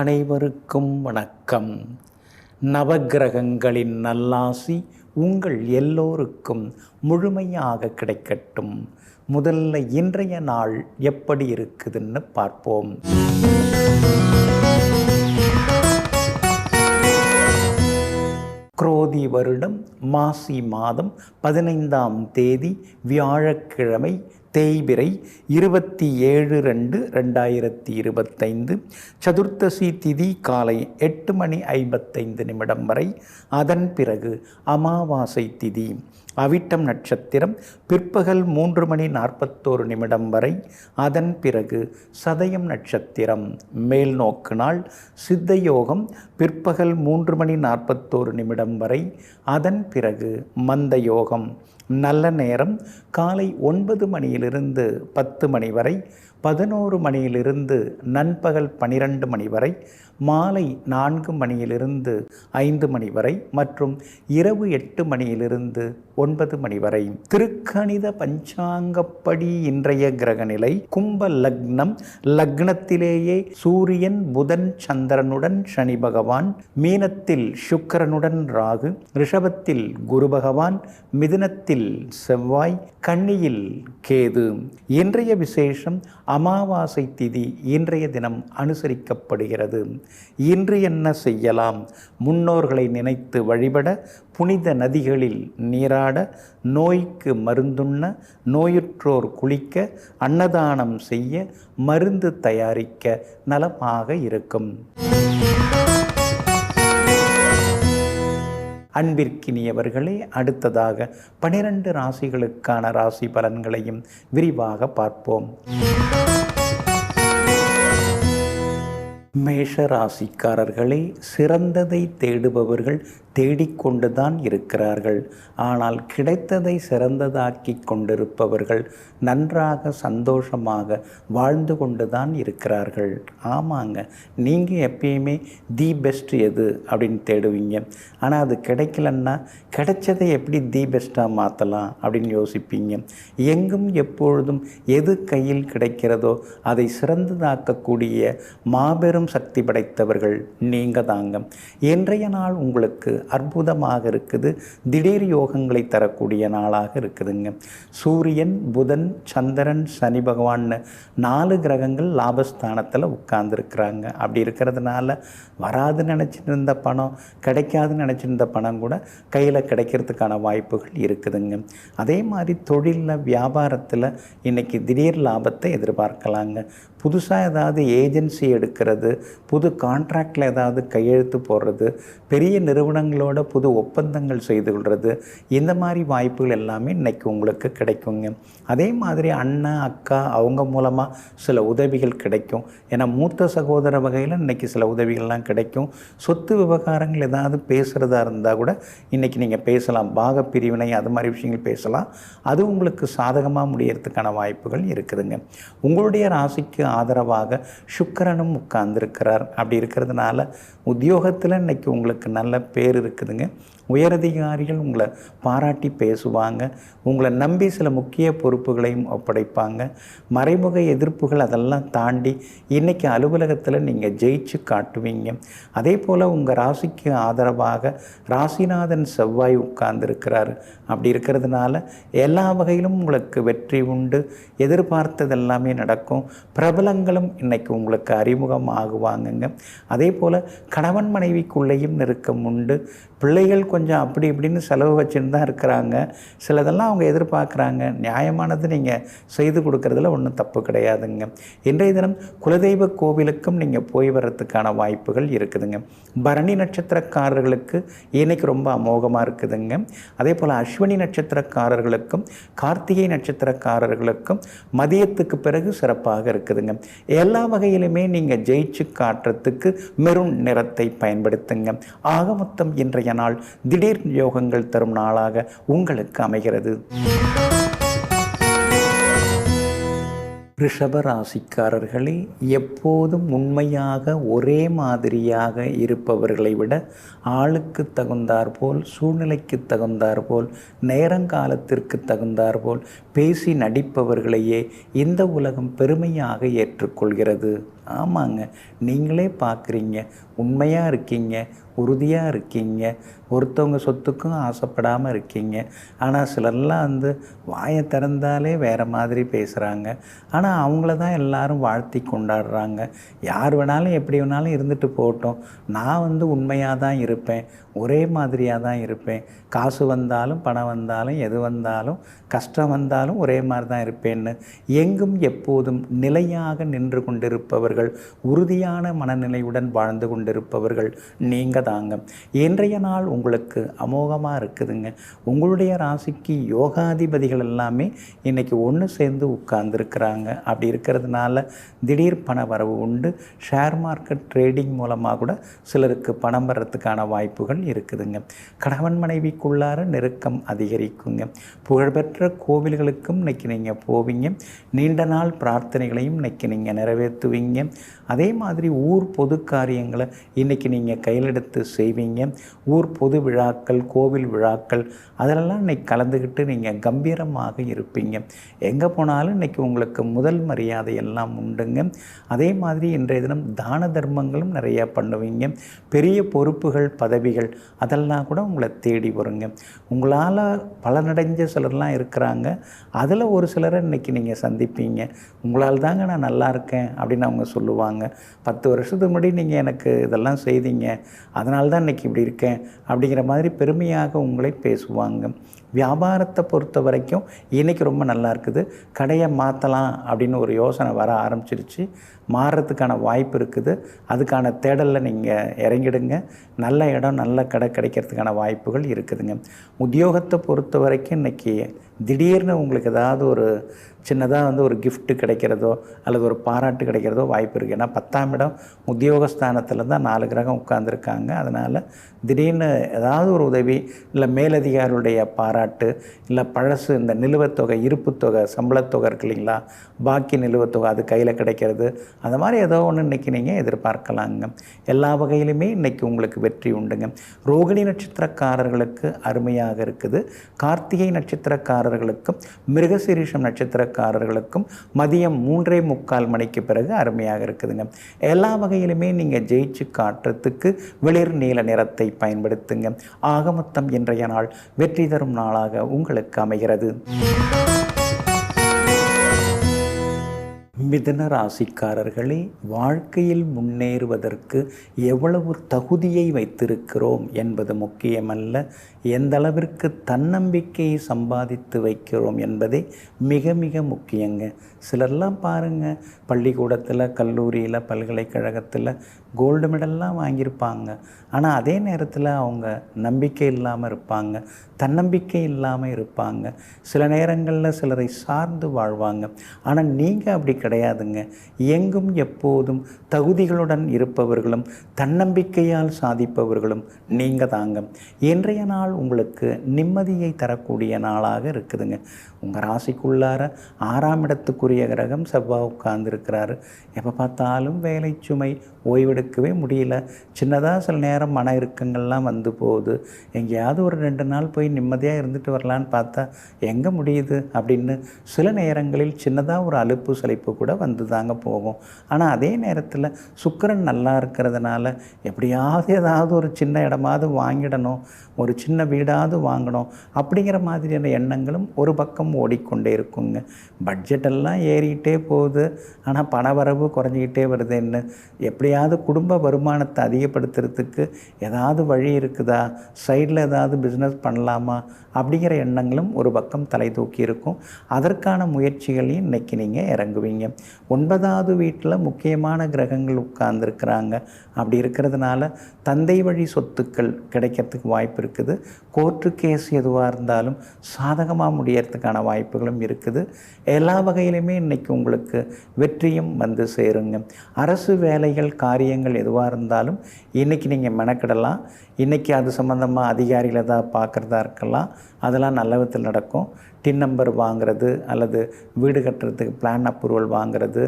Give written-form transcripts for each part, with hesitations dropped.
அனைவருக்கும் வணக்கம். நவக்கிரகங்களின் நல்லாசி உங்கள் எல்லோருக்கும் முழுமையாக கிடைக்கட்டும். முதல்ல இன்றைய நாள் எப்படி இருக்குதுன்னு பார்ப்போம். குரோதி வருடம் மாசி மாதம் 15ஆம் தேதி வியாழக்கிழமை, தேய்பிறை 27/2/2025. சதுர்த்தசி திதி காலை 8:55 வரை. அதன் பிறகு அமாவாசை திதி. அவிட்டம் நட்சத்திரம் பிற்பகல் 3:41 வரை. அதன் பிறகு சதயம் நட்சத்திரம். மேல் நோக்கு நாள். சித்த யோகம் பிற்பகல் 3:41 வரை. அதன் பிறகு மந்த யோகம். நல்ல நேரம் காலை 9 மணியிலிருந்து 10 மணி வரை, 11 மணியிலிருந்து நண்பகல் 12 மணி வரை, மாலை 4 மணியிலிருந்து 5 மணி வரை மற்றும் இரவு 8 மணியிலிருந்து 9 மணி வரை. திருக்கணித பஞ்சாங்கப்படி இன்றைய கிரகநிலை கும்ப லக்னம். லக்னத்திலேயே சூரியன், புதன், சந்திரனுடன் சனி பகவான், மீனத்தில் சுக்கிரனுடன் ராகு, ரிஷபத்தில் குரு பகவான், மிதுனத்தில் செவ்வாய், கன்னியில் கேது. இன்றைய விசேஷம் அமாவாசை திதி இன்றைய தினம் அனுசரிக்கப்படுகிறது. இன்று என்ன செய்யலாம்? முன்னோர்களை நினைத்து வழிபட, புனித நதிகளில் நீராட, நோய்க்கு மருந்துண்ண, நோயுற்றோர் குளிக்க, அன்னதானம் செய்ய, மருந்து தயாரிக்க நலமாக இருக்கும். அன்பிற்கினியவர்களே, அடுத்ததாக 12 ராசிகளுக்கான ராசி பலன்களையும் விரிவாக பார்ப்போம். மேஷ ராசிக்காரர்களே, சிறந்ததை தேடுபவர்கள் தேடிக்கொண்டுதான் இருக்கிறார்கள். ஆனால் கிடைத்ததை சிறந்ததாக்கி கொண்டிருப்பவர்கள் நன்றாக சந்தோஷமாக வாழ்ந்து கொண்டுதான் இருக்கிறார்கள். ஆமாங்க, நீங்கள் எப்பயுமே தி பெஸ்ட் எது அப்படின்னு தேடுவீங்க. ஆனால் அது கிடைக்கலன்னா கிடைச்சதை எப்படி தி பெஸ்ட்டாக மாற்றலாம் அப்படின்னு யோசிப்பீங்க. எங்கும் எப்பொழுதும் எது கையில் கிடைக்கிறதோ அதை சிறந்ததாக்கக்கூடிய மாபெரும் சக்தி படைத்தவர்கள் நீங்கள் தாங்க. இன்றைய நாள் உங்களுக்கு அற்புதமாக இருக்குது. திடீர் யோகங்களை தரக்கூடிய நாளாக இருக்குதுங்க. சூரியன், புதன், சந்திரன், சனி பகவான் 4 கிரகங்கள் லாபஸ்தானத்தில் உட்கார்ந்துருக்குறாங்க. அப்படி இருக்கிறதுனால வராதுன்னு நினச்சிட்டு இருந்த பணம், கிடைக்காதுன்னு நினச்சிருந்த பணம் கூட கையில் கிடைக்கிறதுக்கான வாய்ப்புகள் இருக்குதுங்க. அதே மாதிரி தொழிலில், வியாபாரத்தில் இன்றைக்கி திடீர் லாபத்தை எதிர்பார்க்கலாங்க. புதுசாக ஏதாவது ஏஜென்சி எடுக்கிறது, புது கான்ட்ராக்டில் ஏதாவது கையெழுத்து போடுறது, பெரிய நிறுவனங்களோட புது ஒப்பந்தங்கள் செய்து கொள்வது, இந்த மாதிரி வாய்ப்புகள் எல்லாமே இன்றைக்கி உங்களுக்கு கிடைக்குங்க. அதே மாதிரி அண்ணன், அக்கா அவங்க மூலமாக சில உதவிகள் கிடைக்கும். ஏன்னா மூத்த சகோதர வகையில் இன்றைக்கி சில உதவிகள்லாம் கிடைக்கும். சொத்து விவகாரங்கள் ஏதாவது பேசுகிறதா இருந்தால் கூட இன்றைக்கி நீங்கள் பேசலாம். பாக பிரிவினை அது மாதிரி விஷயங்கள் பேசலாம். அது உங்களுக்கு சாதகமாக முடியறதுக்கான வாய்ப்புகள் இருக்குதுங்க. உங்களுடைய ராசிக்கு ஆதரவாக சுக்கிரனும் உட்கார்ந்துருக்கிறார். அப்படி இருக்கிறதுனால உத்தியோகத்தில் இன்றைக்கி உங்களுக்கு நல்ல பேர் இருக்குதுங்க. உயரதிகாரிகள் உங்களை பாராட்டி பேசுவாங்க. உங்களை நம்பி சில முக்கிய பொறுப்புகளையும் ஒப்படைப்பாங்க. மறைமுக எதிர்ப்புகள் அதெல்லாம் தாண்டி இன்றைக்கி அலுவலகத்தில் நீங்கள் ஜெயிச்சு காட்டுவீங்க. அதே போல் உங்கள் ராசிக்கு ஆதரவாக ராசிநாதன் செவ்வாய் உட்கார்ந்துருக்கிறார். அப்படி இருக்கிறதுனால எல்லா வகையிலும் உங்களுக்கு வெற்றி உண்டு. எதிர்பார்த்தது எல்லாமே நடக்கும். பிரபலங்களும் இன்றைக்கி உங்களுக்கு அறிமுகம் ஆகுவாங்கங்க. அதே போல் கணவன் மனைவிக்குள்ளேயும் நெருக்கம் உண்டு. பிள்ளைகள் கொஞ்சம் அப்படி இப்படின்னு செலவு வச்சுன்னு தான் இருக்கிறாங்க. சிலதெல்லாம் அவங்க எதிர்பார்க்குறாங்க. நியாயமானது நீங்கள் செய்து கொடுக்கறதுல ஒன்றும் தப்பு கிடையாதுங்க. இன்றைய தினம் குலதெய்வ கோவிலுக்கும் நீங்கள் போய் வர்றதுக்கான வாய்ப்புகள் இருக்குதுங்க. பரணி நட்சத்திரக்காரர்களுக்கு இன்றைக்கி ரொம்ப அமோகமாக இருக்குதுங்க. அதே போல் அஸ்வினி நட்சத்திரக்காரர்களுக்கும் கார்த்திகை நட்சத்திரக்காரர்களுக்கும் மதியத்துக்கு பிறகு சிறப்பாக இருக்குதுங்க. எல்லா வகையிலுமே நீங்கள் ஜெயிச்சு காட்டுறதுக்கு மெரூன் நிறத்தை பயன்படுத்துங்க. ஆக மொத்தம் இன்றைய நாள் திடீர் யோகங்கள் தரும் நாளாக உங்களுக்கு அமைகிறது. ரிஷப ராசிக்காரர்களே, எப்போதும் உண்மையாக ஒரே மாதிரியாக இருப்பவர்களை விட ஆளுக்கு தகுந்தாற்போல், சூழ்நிலைக்கு தகுந்தாற்போல், நேரங்காலத்திற்கு தகுந்தாற்போல் பேசி நடிப்பவர்களையே இந்த உலகம் பெருமையாக ஏற்றுக்கொள்கிறது. ஆமாங்க, நீங்களே பார்க்குறீங்க, உண்மையாக இருக்கீங்க, உறுதியாக இருக்கீங்க, ஒருத்தவங்க சொத்துக்கும் ஆசைப்படாமல் இருக்கீங்க. ஆனால் சிலர்லாம் வந்து வாயை திறந்தாலே வேறு மாதிரி பேசுகிறாங்க. ஆனால் அவங்கள தான் எல்லாரும் வாழ்த்தி கொண்டாடுறாங்க. யார் வேணாலும் எப்படி வேணாலும் இருந்துட்டு போகட்டும், நான் வந்து உண்மையாக தான் இருப்பேன், ஒரே மாதிரியாக தான் இருப்பேன், காசு வந்தாலும் பணம் வந்தாலும் எது வந்தாலும் கஷ்டம் வந்தாலும் ஒரே மாதிரி தான் இருப்பேன்னு எங்கும் எப்போதும் நிலையாக நின்று கொண்டிருப்பவர்கள், உறுதியான மனநிலையுடன் வாழ்ந்து கொண்டிருப்பவர்கள் நீங்கள் தாங்க. இன்றைய நாள் உங்களுக்கு அமோகமாக இருக்குதுங்க. உங்களுடைய ராசிக்கு யோகாதிபதிகள் எல்லாமே இன்றைக்கி ஒன்று சேர்ந்து உட்கார்ந்துருக்கிறாங்க. அப்படி இருக்கிறதுனால திடீர் பண வரவு உண்டு. ஷேர் மார்க்கெட் ட்ரேடிங் மூலமாக கூட சிலருக்கு பணம் வர்றதுக்கான வாய்ப்புகள் இருக்குதுங்க. கணவன் மனைவிக்குள்ளார நெருக்கம் அதிகரிக்குங்க. புகழ்பெற்ற கோவில்களுக்கும் இன்றைக்கி நீங்கள் போவீங்க. நீண்ட நாள் பிரார்த்தனைகளையும் இன்றைக்கி நீங்கள் நிறைவேற்றுவீங்க. அதே மாதிரி ஊர் பொது காரியங்களை இன்றைக்கி நீங்கள் கையில் எடுத்து செய்வீங்க. ஊர் பொது விழாக்கள், கோவில் விழாக்கள் அதிலெல்லாம் இன்றைக்கி கலந்துக்கிட்டு நீங்கள் கம்பீரமாக இருப்பீங்க. எங்கே போனாலும் இன்றைக்கி உங்களுக்கு முதல் மரியாதை எல்லாம் உண்டுங்க. அதே மாதிரி இன்றைய தினம் தான தர்மங்களும் நிறையா பண்ணுவீங்க. பெரிய பொறுப்புகள், பதவிகள் அதெல்லாம் கூட உங்களை தேடி வருங்க. உங்களால் பலனடைஞ்ச சிலர்லாம் இருக்கிறாங்க. அதில் ஒரு சிலரை இன்றைக்கி நீங்கள் சந்திப்பீங்க. உங்களால் தாங்க நான் நல்லா இருக்கேன் அப்படின்னு அவங்க சொல்லுவாங்க. 10 வருஷத்துக்கு முன்னாடி நீங்கள் எனக்கு இதெல்லாம் செய்தீங்க, அதனால தான் இன்றைக்கி இப்படி இருக்கேன் அப்படிங்கிற மாதிரி பெருமையாக உங்களை பேசுவாங்க. வியாபாரத்தை பொறுத்த வரைக்கும் இன்றைக்கி ரொம்ப நல்லா இருக்குது. கடையை மாற்றலாம் அப்படின்னு ஒரு யோசனை வர ஆரம்பிச்சிருச்சு. மாறுறதுக்கான வாய்ப்பு இருக்குது. அதுக்கான தேடலில் நீங்கள் இறங்கிடுங்க. நல்ல இடம், நல்ல கடை கிடைக்கிறதுக்கான வாய்ப்புகள் இருக்குதுங்க. உத்தியோகத்தை பொறுத்த வரைக்கும் இன்றைக்கி திடீர்னு உங்களுக்கு ஏதாவது ஒரு சின்னதாக வந்து ஒரு கிஃப்ட்டு கிடைக்கிறதோ அல்லது ஒரு பாராட்டு கிடைக்கிறதோ வாய்ப்பு இருக்குது. ஏன்னா 10ஆம் இடம் உத்தியோகஸ்தானத்தில் தான் 4 கிரகம் உட்கார்ந்துருக்காங்க. அதனால் திடீர்னு ஏதாவது ஒரு உதவி, இல்லை மேலதிகாரிகளுடைய பாராட்டு, இல்லை பழசு இந்த நிலுவத்தொகை, இருப்புத்தொகை, சம்பளத்தொகை இருக்கு இல்லைங்களா, பாக்கி நிலுவத்தொகை அது கையில் கிடைக்கிறது, அந்த மாதிரி ஏதோ ஒன்று இன்றைக்கி நீங்கள் எதிர்பார்க்கலாங்க. எல்லா வகையிலுமே இன்றைக்கி உங்களுக்கு வெற்றி உண்டுங்க. ரோகிணி நட்சத்திரக்காரர்களுக்கு அருமையாக இருக்குது. கார்த்திகை நட்சத்திரக்காரர்களுக்கும் மிருகசீரிஷம் நட்சத்திரக்காரர்களுக்கும் மதியம் 3:45 மணிக்கு பிறகு அருமையாக இருக்குதுங்க. எல்லா வகையிலுமே நீங்கள் ஜெயிச்சு காட்டுறதுக்கு வெளிர் நீல நிறத்தை பயன்படுத்துங்க. ஆக மொத்தம் இன்றைய நாள் வெற்றி தரும் நாளாக உங்களுக்கு அமைகிறது. மிதுன ராசிக்காரர்களே, வாழ்க்கையில் முன்னேறுவதற்கு எவ்வளவு தகுதியை வைத்திருக்கிறோம் என்பது முக்கியமல்ல, எந்த அளவிற்கு தன்னம்பிக்கையை சம்பாதித்து வைக்கிறோம் என்பதே மிக மிக முக்கியங்க. சிலர்லாம் பாருங்கள், பள்ளிக்கூடத்தில், கல்லூரியில், பல்கலைக்கழகத்தில் கோல்டு மெடல்லாம் வாங்கியிருப்பாங்க. ஆனால் அதே நேரத்தில் அவங்க நம்பிக்கை இல்லாமல் இருப்பாங்க, தன்னம்பிக்கை இல்லாமல் இருப்பாங்க. சில நேரங்களில் சிலரை சார்ந்து வாழ்வாங்க. ஆனால் நீங்கள் அப்படி கிடையாதுங்க. எங்கும் எப்போதும் தகுதிகளுடன் இருப்பவர்களும் தன்னம்பிக்கையால் சாதிப்பவர்களும் நீங்கள் தாங்க. இன்றைய நாள் உங்களுக்கு நிம்மதியை தரக்கூடிய நாளாக இருக்குதுங்க. உங்கள் ராசிக்குள்ளார 6ஆம் இடத்துக்குரிய கிரகம் செவ்வாய் உட்கார்ந்துருக்கிறாரு. எப்போ பார்த்தாலும் வேலை சுமை, ஓய்வெடுக்கவே முடியல. சின்னதாக சில நேரம் மன இறுக்கங்கள்லாம் வந்து போகுது. எங்கேயாவது ஒரு 2 நாள் போய் நிம்மதியாக இருந்துட்டு வரலான்னு பார்த்தா எங்கே முடியுது அப்படின்னு சில நேரங்களில் சின்னதாக ஒரு அலுப்பு சலிப்பு கூட வந்து தாங்க போகும். ஆனால் அதே நேரத்தில் சுக்கிரன் நல்லா இருக்கிறதுனால எப்படியாவது ஏதாவது ஒரு சின்ன இடமாவது வாங்கிடணும், ஒரு சின்ன வீடாவது வாங்கணும் அப்படிங்கிற மாதிரியான எண்ணங்களும் ஒரு பக்கம் ஓடிக்கொண்டே இருக்குங்க. பட்ஜெட்டெல்லாம் ஏறிக்கிட்டே போகுது, ஆனால் பணவரவு குறைஞ்சிக்கிட்டே வருதுன்னு எப்படியாவது குடும்ப வருமானத்தை அதிகப்படுத்துறதுக்கு ஏதாவது வழி இருக்குதா, சைடில் ஏதாவது பிஸ்னஸ் பண்ணலாமா அப்படிங்கிற எண்ணங்களும் ஒரு பக்கம் தலை தூக்கி இருக்கும். அதற்கான முயற்சிகளையும் இன்றைக்கி நீங்கள் இறங்குவீங்க. 9வது வீட்டில் முக்கியமான கிரகங்கள் உட்கார்ந்துருக்கிறாங்க. அப்படி இருக்கிறதுனால தந்தை வழி சொத்துக்கள் கிடைக்கிறதுக்கு வாய்ப்பு இருக்குது. கோர்ட்டு கேஸ் எதுவாக இருந்தாலும் சாதகமாக முடியறதுக்கான வாய்ப்புகளும் இருக்குது. எல்லா வகையிலுமே இன்றைக்கி உங்களுக்கு வெற்றியும் வந்து சேருங்க. அரசு வேலைகள், காரியங்கள் எதுவாக இருந்தாலும் இன்றைக்கி நீங்கள் மெனக்கிடலாம். இன்றைக்கி அது சம்மந்தமாக அதிகாரிகள் ஏதாவது பார்க்குறதா இருக்கலாம், அதெல்லாம் நல்ல விதத்தில் நடக்கும். டின் நம்பர் வாங்கிறது அல்லது வீடு கட்டுறதுக்கு பிளான் அப்ரூவல் வாங்கிறது,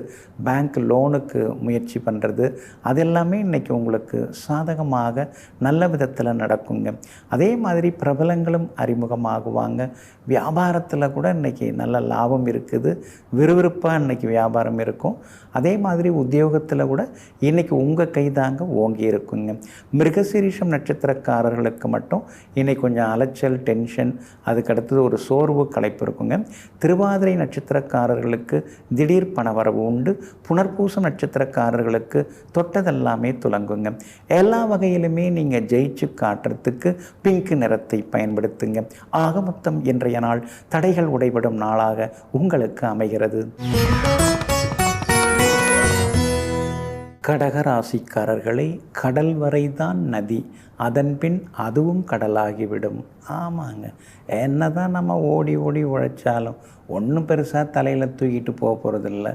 பேங்க் லோனுக்கு முயற்சி பண்ணுறது, அது எல்லாமே இன்றைக்கி உங்களுக்கு சாதகமாக நல்ல விதத்தில் நடக்குங்க. அதே மாதிரி பிரபலங்களும் அறிமுகமாகுவாங்க. வியாபாரத்தில் கூட இன்றைக்கி நல்ல லாபம் இருக்குது, விறுவிறுப்பாக இன்றைக்கி வியாபாரம் இருக்கும். அதே மாதிரி உத்தியோகத்தில் கூட இன்றைக்கி உங்கள் கைதாங்க ஓங்கி இருக்குங்க. மிருகசீரிஷம் நட்சத்திரக்காரர்களுக்கு மட்டும் இன்றைக்கி கொஞ்சம் அலைச்சல், டென்ஷன், அதுக்கடுத்தது ஒரு சோர்வு, களைப்பு இருக்குங்க. திருவாதிரை நட்சத்திரக்காரர்களுக்கு திடீர் பணவரவு உண்டு. புனர்பூசம் நட்சத்திரக்காரர்களுக்கு தொட்டதெல்லாமே துலங்குங்க. எல்லா வகையிலுமே நீங்கள் ஜெயிச்சு காட்டுறதுக்கு பிங்க் நிறத்தை பயன்படுத்துங்க. ஆக மொத்தம் இன்றைய நாள் தடைகள் உடைபடும் நாளாக உங்களுக்கு அமைகிறது. கடகராசிக்காரர்களை, கடல் வரைதான் நதி, அதன்பின் அதுவும் கடலாகிவிடும். ஆமாங்க, என்ன தான் நம்ம ஓடி ஓடி உழைச்சாலும் ஒன்றும் பெருசாக தலையில் தூக்கிட்டு போக போகிறதில்ல.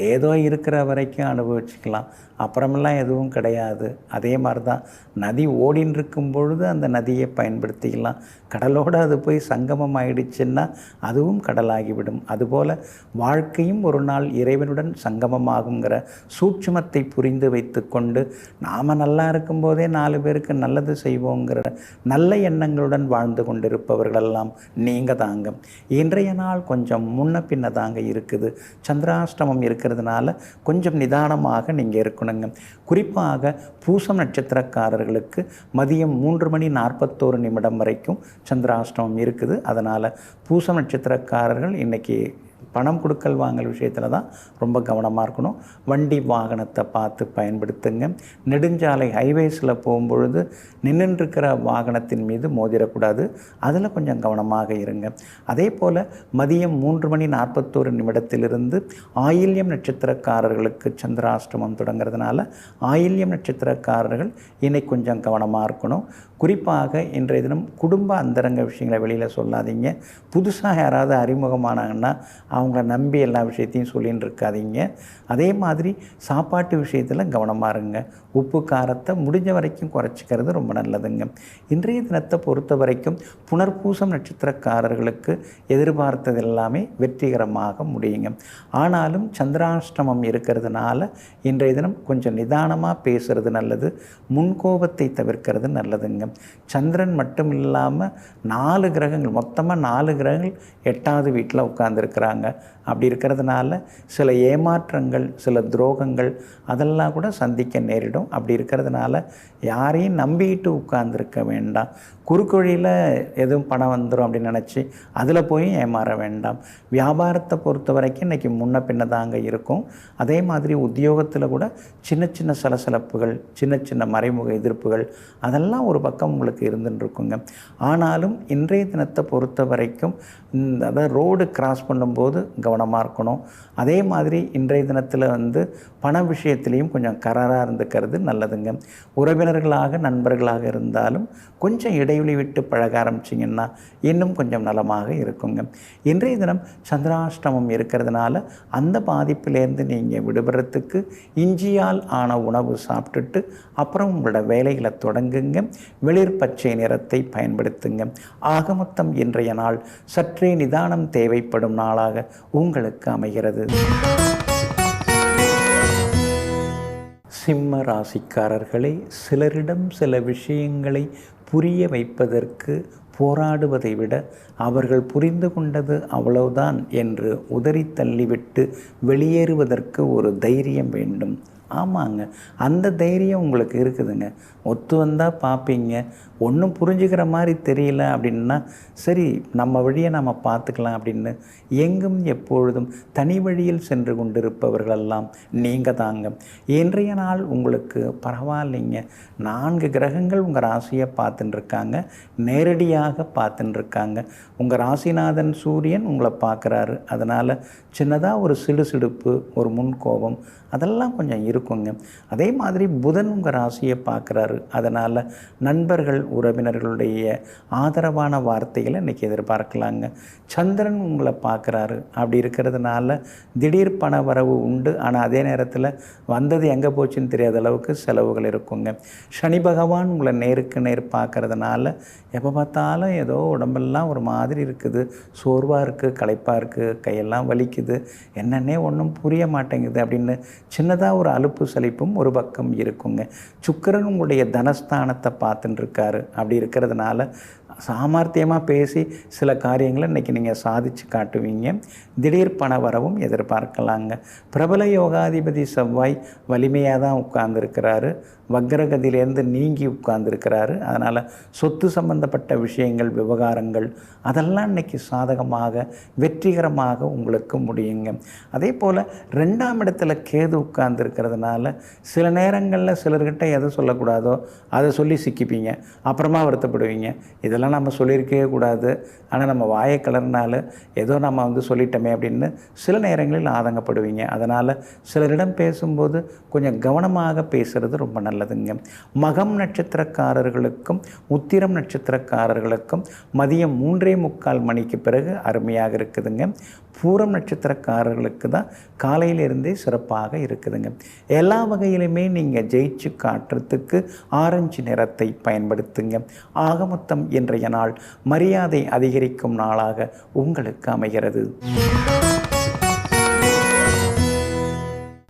ஏதோ இருக்கிற வரைக்கும் அனுபவிச்சுக்கலாம், அப்புறமெல்லாம் எதுவும் கிடையாது. அதே மாதிரி தான் நதி ஓடின்னு இருக்கும் பொழுது அந்த நதியை பயன்படுத்திக்கலாம். கடலோடு அது போய் சங்கமம் ஆயிடுச்சுன்னா அதுவும் கடலாகிவிடும். அதுபோல் வாழ்க்கையும் ஒரு நாள் இறைவனுடன் சங்கமமாகுங்கிற சூட்சுமத்தை புரிந்து வைத்து கொண்டு நாம் நல்லா இருக்கும்போதே 4 பேருக்கு நல்லது செய்வோங்கிற நல்ல எண்ணங்களுடன் வாழ்ந்து கொண்டிருப்பவர்களெல்லாம் நீங்கள் தாங்க. இன்றைய நாள் கொஞ்சம் முன்ன பின்ன தாங்க இருக்குது. சந்திராஷ்டமம் இருக்கிறதுனால கொஞ்சம் நிதானமாக நீங்கள் இருக்கணுங்க. குறிப்பாக பூசம் நட்சத்திரக்காரர்களுக்கு மதியம் 3:41 வரைக்கும் சந்திராஷ்டமம் இருக்குது. அதனால் பூசம் நட்சத்திரக்காரர்கள் இன்றைக்கி பணம் கொடுக்கல் வாங்கல் விஷயத்தில் தான் ரொம்ப கவனமாக இருக்கணும். வண்டி வாகனத்தை பார்த்து பயன்படுத்துங்க. நெடுஞ்சாலை ஹைவேஸில் போகும்பொழுது நின்றுருக்கிற வாகனத்தின் மீது மோதிடக்கூடாது, அதில் கொஞ்சம் கவனமாக இருங்க. அதே போல் மதியம் 3:41 ஆயில்யம் நட்சத்திரக்காரர்களுக்கு சந்திராஷ்டமம் தொடங்கிறதுனால ஆயில்யம் நட்சத்திரக்காரர்கள் இன்னைக்கு கொஞ்சம் கவனமாக இருக்கணும். குறிப்பாக இன்றைய தினம் குடும்ப அந்தரங்க விஷயங்களை வெளியில் சொல்லாதீங்க. புதுசாக யாராவது அறிமுகமானாங்கன்னா அவங்கள நம்பி எல்லா விஷயத்தையும் சொல்லின்னு இருக்காதீங்க. அதே மாதிரி சாப்பாட்டு விஷயத்தில் கவனமாக இருங்க. உப்பு காரத்தை முடிஞ்ச வரைக்கும் குறைச்சிக்கிறது ரொம்ப நல்லதுங்க. இன்றைய தினத்தை பொறுத்த வரைக்கும் புனர்பூசம் நட்சத்திரக்காரர்களுக்கு எதிர்பார்த்தது எல்லாமே வெற்றிகரமாக முடியுங்க. ஆனாலும் சந்திராஷ்டமம் இருக்கிறதுனால இன்றைய தினம் கொஞ்சம் நிதானமாக பேசுகிறது நல்லது, முன்கோபத்தை தவிர்க்கிறது நல்லதுங்க. சந்திரன் மட்டும் இல்லாமல் 4 கிரகங்கள், மொத்தமாக 4 கிரகங்கள் 8வது வீட்டில் உட்கார்ந்துருக்கிறாங்க. அப்படி இருக்கிறதுனால சில ஏமாற்றங்கள், சில துரோகங்கள் அதெல்லாம் கூட சந்திக்க நேரிடும். அப்படி இருக்கிறதுனால யாரையும் நம்பிக்கிட்டு உட்கார்ந்துருக்க வேண்டாம். குறுக்கொழியில் எதுவும் பணம் வந்துடும் அப்படின்னு நினச்சி அதில் போய் ஏமாற வேண்டாம். வியாபாரத்தை பொறுத்த வரைக்கும் இன்றைக்கி முன்ன பின்ன தாங்க இருக்கும். அதே மாதிரி உத்தியோகத்தில் கூட சின்ன சின்ன சலசலப்புகள், சின்ன சின்ன மறைமுக எதிர்ப்புகள் அதெல்லாம் ஒரு பக்கம் உங்களுக்கு இருந்துன்னு இருக்குங்க. ஆனாலும் இன்றைய தினத்தை பொறுத்த வரைக்கும் அதாவது ரோடு கிராஸ் பண்ணும்போது கவனமாக இருக்கணும். அதே மாதிரி இன்றைய தினத்தில் பண விஷயத்துலேயும் கொஞ்சம் கராராக இருந்துக்கிறது நல்லதுங்க. உறவினர்களாக நண்பர்களாக இருந்தாலும் கொஞ்சம் இடைவெளி விட்டு பழக ஆரம்பிச்சிங்கன்னா இன்னும் கொஞ்சம் நலமாக இருக்குங்க. இன்றைய தினம் சந்திராஷ்டமம் இருக்கிறதுனால அந்த பாதிப்பிலேருந்து நீங்கள் விடுபடுறதுக்கு இஞ்சியால் ஆன உணவு சாப்பிட்டுட்டு அப்புறம் உங்களோட வேலைகளை தொடங்குங்க. வெளிர் பச்சை நிறத்தை பயன்படுத்துங்க. ஆக மொத்தம் இன்றைய நாள் சற்றே நிதானம் தேவைப்படும் நாளாக உங்களுக்கு அமைகிறது. சிம்ம ராசிக்காரர்களை, சிலரிடம் சில விஷயங்களை புரிய வைப்பதற்கு போராடுவதை விட அவர்கள் புரிந்து கொண்டது அவ்வளவுதான் என்று உதறி தள்ளிவிட்டு வெளியேறுவதற்கு ஒரு தைரியம் வேண்டும். ஆமாங்க, அந்த தைரியம் உங்களுக்கு இருக்குதுங்க. ஒத்து வந்தால் பார்ப்பீங்க, ஒன்றும் புரிஞ்சுக்கிற மாதிரி தெரியல அப்படின்னா சரி நம்ம வழியை நம்ம பார்த்துக்கலாம் அப்படின்னு எங்கும் எப்பொழுதும் தனி வழியில் சென்று கொண்டிருப்பவர்களெல்லாம் நீங்கள் தாங்க. இன்றைய நாள் உங்களுக்கு பரவாயில்லைங்க. 4 கிரகங்கள் உங்கள் ராசியை பார்த்துட்டுருக்காங்க, நேரடியாக பார்த்துட்டுருக்காங்க. உங்கள் ராசிநாதன் சூரியன் உங்களை பார்க்குறாரு. அதனால் சின்னதாக ஒரு சிடுசிடுப்பு, ஒரு முன்கோபம் அதெல்லாம் கொஞ்சம் இருக்கும். இருக்குங்க. அதே மாதிரி புதன் உங்கள் ராசியை பார்க்குறாரு. அதனால் நண்பர்கள் உறவினர்களுடைய ஆதரவான வார்த்தைகளை இன்றைக்கி எதிர்பார்க்கலாங்க. சந்திரன் உங்களை பார்க்குறாரு. அப்படி இருக்கிறதுனால திடீர் பண வரவு உண்டு. ஆனால் அதே நேரத்தில் வந்தது எங்கே போச்சுன்னு தெரியாத அளவுக்கு செலவுகள் இருக்குங்க. சனி பகவான் உங்களை நேருக்கு நேர் பார்க்கறதுனால எப்போ பார்த்தாலும் ஏதோ உடம்பெல்லாம் ஒரு மாதிரி இருக்குது, சோர்வாக இருக்குது, களைப்பாக இருக்குது, கையெல்லாம் வலிக்குது, என்னன்னே ஒன்றும் புரிய மாட்டேங்குது அப்படின்னு சின்னதாக ஒரு அலுப்பு சலிப்பும் ஒரு பக்கம் இருக்குங்க. சுக்கிரன் உங்களுடைய தனஸ்தானத்தை பார்த்துட்டு இருக்காரு. அப்படி இருக்கிறதுனால சாமர்த்தியமாக பேசி சில காரியங்களை இன்றைக்கி நீங்கள் சாதித்து காட்டுவீங்க. திடீர் பண வரவும் எதிர்பார்க்கலாங்க. பிரபல யோகாதிபதி செவ்வாய் வலிமையாக தான் உட்கார்ந்துருக்கிறாரு. வக்ரகதியிலேருந்து நீங்கி உட்கார்ந்துருக்கிறாரு. அதனால் சொத்து சம்பந்தப்பட்ட விஷயங்கள், விவகாரங்கள் அதெல்லாம் இன்றைக்கி சாதகமாக வெற்றிகரமாக உங்களுக்கு முடியுங்க. அதே போல் 2ஆம் இடத்துல கேது உட்கார்ந்துருக்கிறதுனால சில நேரங்களில் சிலர்கிட்ட எதை சொல்லக்கூடாதோ அதை சொல்லி சிக்கிப்பீங்க, அப்புறமா வருத்தப்படுவீங்க. இதெல்லாம் நம்ம சொல்லியிருக்கவே கூடாது, ஆனால் நம்ம வாயை கலர்னால ஏதோ நம்ம சொல்லிட்டோமே அப்படின்னு சில நேரங்களில் ஆதங்கப்படுவீங்க. அதனால் சிலரிடம் பேசும்போது கொஞ்சம் கவனமாக பேசுகிறது ரொம்ப நல்லதுங்க. மகம் நட்சத்திரக்காரர்களுக்கும் உத்திரம் நட்சத்திரக்காரர்களுக்கும் மதியம் 3:45 மணிக்கு பிறகு அருமையாக இருக்குதுங்க. பூரம் நட்சத்திரக்காரர்களுக்கு தான் காலையிலிருந்தே சிறப்பாக இருக்குதுங்க. எல்லா வகையிலுமே நீங்கள் ஜெயிச்சு காட்டுறதுக்கு ஆரஞ்சு நிறத்தை பயன்படுத்துங்க. ஆக மொத்தம் இன்றைய நாள் மரியாதை அதிகரிக்கும் நாளாக உங்களுக்கு அமைகிறது.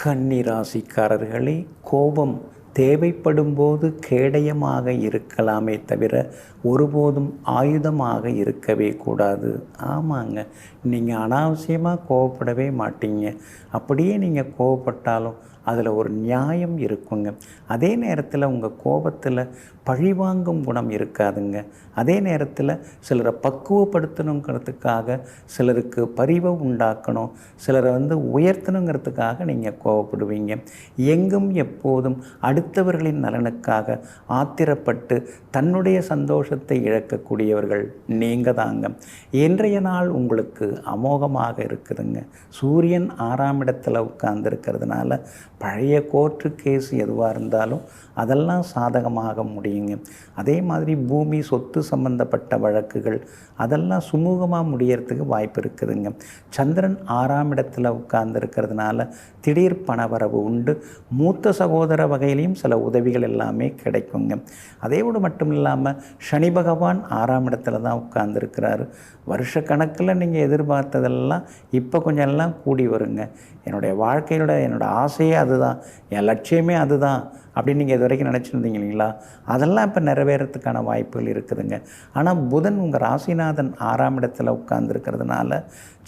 கன்னி ராசிக்காரர்களே, கோபம் தேவைப்படும் போது கேடயமாக இருக்கலாமே தவிர ஒருபோதும் ஆயுதமாக இருக்கவே கூடாது. ஆமாங்க, நீங்கள் அனாவசியமாக கோவப்படவே மாட்டீங்க. அப்படியே நீங்கள் கோவப்பட்டாலும் அதில் ஒரு நியாயம் இருக்குங்க. அதே நேரத்தில் உங்கள் கோபத்தில் பழிவாங்கும் குணம் இருக்காதுங்க. அதே நேரத்தில் சிலரை பக்குவப்படுத்தணுங்கிறதுக்காக, சிலருக்கு பரிவை உண்டாக்கணும், சிலரை உயர்த்தணுங்கிறதுக்காக நீங்கள் கோவப்படுவீங்க. எங்கும் எப்போதும் அடுத்தவர்களின் நலனுக்காக ஆத்திரப்பட்டு தன்னுடைய சந்தோஷத்தை இழக்கக்கூடியவர்கள் நீங்கள் தாங்க. இன்றைய நாள் உங்களுக்கு அமோகமாக இருக்குதுங்க. சூரியன் 6ஆம் இடத்துல உட்கார்ந்துருக்கிறதுனால பழைய கோர்ட்டு கேஸ் எதுவாக இருந்தாலும் அதெல்லாம் சாதகமாக முடியுங்க. அதே மாதிரி பூமி சொத்து சம்பந்தப்பட்ட வழக்குகள் அதெல்லாம் சுமூகமாக முடியறதுக்கு வாய்ப்பு இருக்குதுங்க. சந்திரன் 6ஆம் இடத்துல உட்கார்ந்துருக்கிறதுனால திடீர் பணவரவு உண்டு. மூத்த சகோதர வகையிலையும் சில உதவிகள் எல்லாமே கிடைக்குங்க. அதோடு மட்டும் இல்லாமல் சனி பகவான் 6ஆம் இடத்துல தான் உட்கார்ந்துருக்கிறாரு. வருஷ கணக்கில் நீங்கள் எதிர்பார்த்ததெல்லாம் இப்போ கொஞ்சம் எல்லாம் கூடி வருங்க. என்னுடைய வாழ்க்கையோட என்னோடய ஆசையே அதுதான், என் லட்சியமே அதுதான் அப்படின்னு நீங்கள் இது வரைக்கும் நினச்சிருந்தீங்க இல்லைங்களா, அதெல்லாம் இப்போ நிறைவேறத்துக்கான வாய்ப்புகள் இருக்குதுங்க. ஆனால் புதன் உங்கள் ராசிநாதன் 6ஆம் இடத்துல உட்கார்ந்துருக்கிறதுனால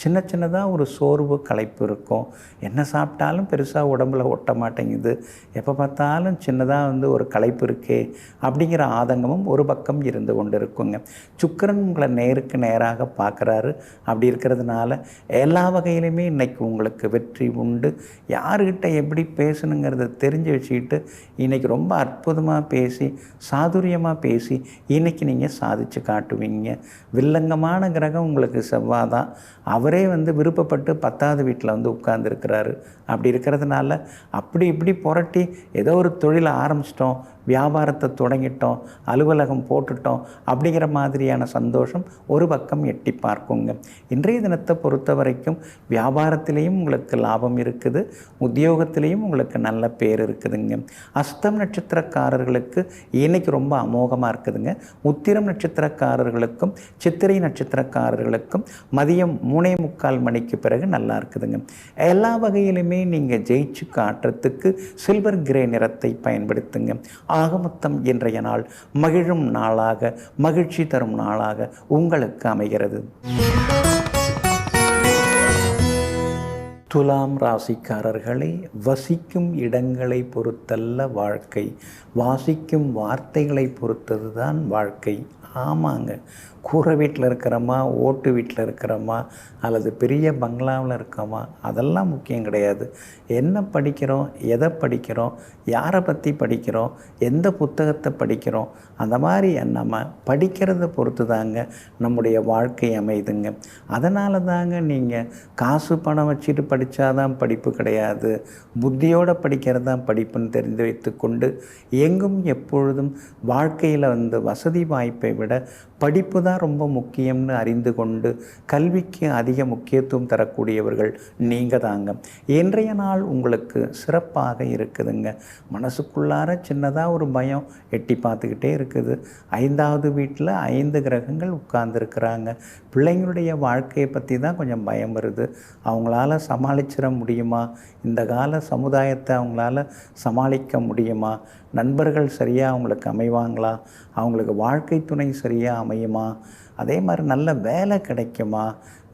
சின்ன சின்னதாக ஒரு சோர்வு களைப்பு இருக்கும். என்ன சாப்பிட்டாலும் பெருசாக உடம்புல ஒட்ட மாட்டேங்குது, எப்போ பார்த்தாலும் சின்னதாக ஒரு களைப்பு இருக்கே அப்படிங்கிற ஆதங்கமும் ஒரு பக்கம் இருந்து கொண்டு இருக்குங்க. சுக்கிரன் உங்களை நேருக்கு நேராக பார்க்குறாரு. அப்படி இருக்கிறதுனால எல்லா வகையிலுமே இன்றைக்கி உங்களுக்கு வெற்றி உண்டு. யாருக்கிட்ட எப்படி பேசணுங்கிறத தெரிஞ்சு வச்சுக்கிட்டு இன்றைக்கி ரொம்ப அற்புதமாக பேசி சாதுரியமாக பேசி இன்றைக்கி நீங்கள் சாதித்து காட்டுவீங்க. வில்லங்கமான கிரகம் உங்களுக்கு செவ்வாய் தான். அவரே விருப்பப்பட்டு 10வது வீட்டில் உட்கார்ந்துருக்கிறாரு. அப்படி இருக்கிறதுனால அப்படி இப்படி புரட்டி ஏதோ ஒரு தொழிலை ஆரம்பிச்சிட்டோம், வியாபாரத்தை தொடங்கிட்டோம், அலுவலகம் போட்டுட்டோம் அப்படிங்கிற மாதிரியான சந்தோஷம் ஒரு பக்கம் எட்டி பார்க்குங்க. இன்றைய தினத்தை பொறுத்த வரைக்கும் வியாபாரத்திலையும் உங்களுக்கு லாபம் இருக்குது, உத்தியோகத்திலையும் உங்களுக்கு நல்ல பேர் இருக்குதுங்க. அஸ்தம் நட்சத்திரக்காரர்களுக்கு இன்னைக்கு ரொம்ப அமோகமாக இருக்குதுங்க. உத்திரம் நட்சத்திரக்காரர்களுக்கும் சித்திரை நட்சத்திரக்காரர்களுக்கும் மதியம் 3:45 மணிக்கு பிறகு நல்லா இருக்குதுங்க. எல்லா வகையிலுமே நீங்கள் ஜெயிச்சு காட்டுறதுக்கு சில்வர் கிரே நிறத்தை பயன்படுத்துங்க. ஆக மொத்தம் இன்றைய நாள் மகிழும் நாளாக, மகிழ்ச்சி தரும் நாளாக உங்களுக்கு அமைகிறது. துலாம் ராசிக்காரர்களே, வசிக்கும் இடங்களை பொறுத்தல்ல வாழ்க்கை, வாசிக்கும் வார்த்தைகளை பொறுத்தது தான் வாழ்க்கை. ஆமாங்க, கூரை வீட்டில் இருக்கிறோமா, ஓட்டு வீட்டில் இருக்கிறோமா, அல்லது பெரிய பங்களாவில் இருக்கோமா, அதெல்லாம் முக்கியம் கிடையாது. என்ன படிக்கிறோம், எதை படிக்கிறோம், யாரை பற்றி படிக்கிறோம், எந்த புத்தகத்தை படிக்கிறோம், அந்த மாதிரி நம்ம படிக்கிறத பொறுத்து தாங்க நம்முடைய வாழ்க்கை அமைதுங்க. அதனால தாங்க நீங்கள் காசு பணம் வச்சுட்டு படித்தாதான் படிப்பு கிடையாது, புத்தியோடு படிக்கிறது தான் படிப்புன்னு தெரிந்து வைத்துக்கொண்டு எங்கும் எப்பொழுதும் வாழ்க்கையில் வசதி வாய்ப்பை விட படிப்பு தான் ரொம்ப முக்கியம்னு அறிந்து கொண்டு கல்விக்கு அதிக முக்கியத்துவம் தரக்கூடியவர்கள் நீங்கள் தாங்க. இன்றைய நாள் உங்களுக்கு சிறப்பாக இருக்குதுங்க. மனசுக்குள்ளார சின்னதாக ஒரு பயம் எட்டி பார்த்துக்கிட்டே இருக்குது. 5வது வீட்டில் 5 கிரகங்கள் உட்கார்ந்துருக்கிறாங்க. பிள்ளைங்களுடைய வாழ்க்கையை பற்றி தான் கொஞ்சம் பயம் வருது. அவங்களால சமாளிச்சிட முடியுமா, இந்த கால சமுதாயத்தை அவங்களால சமாளிக்க முடியுமா, நண்பர்கள் சரியாக அவங்களுக்கு அமைவாங்களா, அவங்களுக்கு வாழ்க்கை துணை சரியாக அமையுமா, அதே மாதிரி நல்ல வேலை கிடைக்குமா,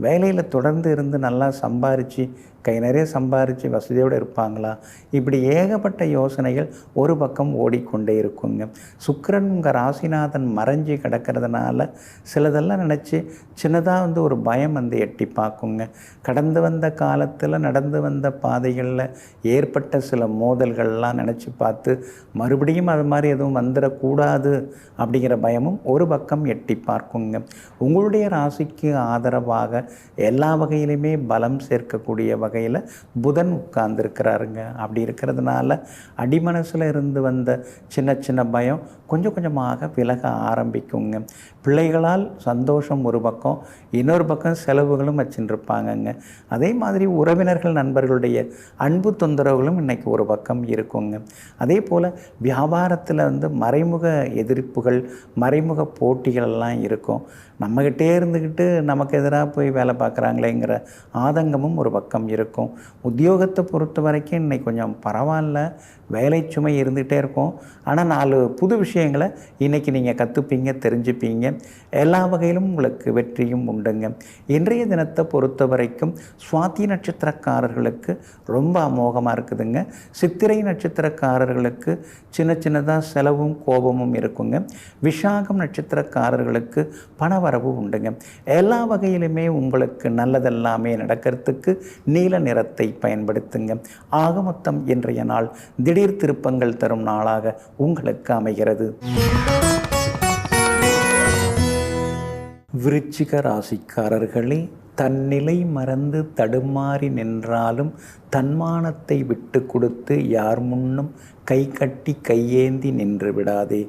வேலையில் தொடர்ந்து இருந்து நல்லா சம்பாரித்து கை நிறைய சம்பாரித்து வசதியோடு இருப்பாங்களா, இப்படி ஏகப்பட்ட யோசனைகள் ஒரு பக்கம் ஓடிக்கொண்டே இருக்குங்க. சுக்கிரன் உங்கள் ராசிநாதன் மறைஞ்சி கிடக்கிறதுனால சிலதெல்லாம் நினச்சி சின்னதாக ஒரு பயம் எட்டி பார்க்குங்க. கடந்து வந்த காலத்தில் நடந்து வந்த பாதைகளில் ஏற்பட்ட சில மோதல்கள்லாம் நினச்சி பார்த்து மறுபடியும் அது மாதிரி எதுவும் வந்துடக்கூடாது அப்படிங்கிற பயமும் ஒரு பக்கம் எட்டி பார்க்குங்க. உங்களுடைய ராசிக்கு ஆதரவாக எல்லா வகையிலுமே பலம் சேர்க்கக்கூடிய வகையில் புதன் உட்கார்ந்துருக்கிறாருங்க. அப்படி இருக்கிறதுனால அடிமனசில் இருந்து வந்த சின்ன சின்ன பயம் கொஞ்சம் கொஞ்சமாக விலக ஆரம்பிக்குங்க. பிள்ளைகளால் சந்தோஷம் ஒரு பக்கம், இன்னொரு பக்கம் செலவுகளும் வச்சுருப்பாங்கங்க. அதே மாதிரி உறவினர்கள் நண்பர்களுடைய அன்பு தொந்தரவுகளும் இன்றைக்கி ஒரு பக்கம் இருக்குங்க. அதே போல் வியாபாரத்தில் மறைமுக எதிர்ப்புகள், மறைமுக போட்டிகளெல்லாம் இருக்கும். நம்மகிட்டே இருந்துக்கிட்டு நமக்கு எதிராக போய் வேலை பார்க்குறாங்களேங்கிற ஆதங்கமும் ஒரு பக்கம் இருக்கும். உத்தியோகத்தை பொறுத்த வரைக்கும் இன்றைக்கி கொஞ்சம் பரவாயில்ல, வேலை சுமை இருந்துகிட்டே இருக்கும். ஆனால் 4 புது விஷயங்களை இன்றைக்கி நீங்கள் கற்றுப்பீங்க, தெரிஞ்சுப்பீங்க. எல்லா வகையிலும் உங்களுக்கு வெற்றியும் உண்டுங்க. இன்றைய தினத்தை பொறுத்த வரைக்கும் சுவாதி நட்சத்திரக்காரர்களுக்கு ரொம்ப அமோகமாக இருக்குதுங்க. சித்திரை நட்சத்திரக்காரர்களுக்கு சின்ன சின்னதாக செலவும் கோபமும் இருக்குங்க. விசாகம் நட்சத்திரக்காரர்களுக்கு பணவரவு உண்டுங்க. எல்லா வகையிலுமே உங்களுக்கு நல்லதெல்லாமே நடக்கிறதுக்கு நீல நிறத்தை பயன்படுத்துங்க. ஆக மொத்தம் இன்றைய நாள் திடீர் திருப்பங்கள் தரும் நாளாக உங்களுக்கு அமைகிறது. விருச்சிக ராசிக்காரர்களே, தன்னிலை மறந்து தடுமாறி நின்றாலும் தன்மானத்தை விட்டு கொடுத்து யார் முன்னும் கை கட்டி கையேந்தி நின்று விடாதே.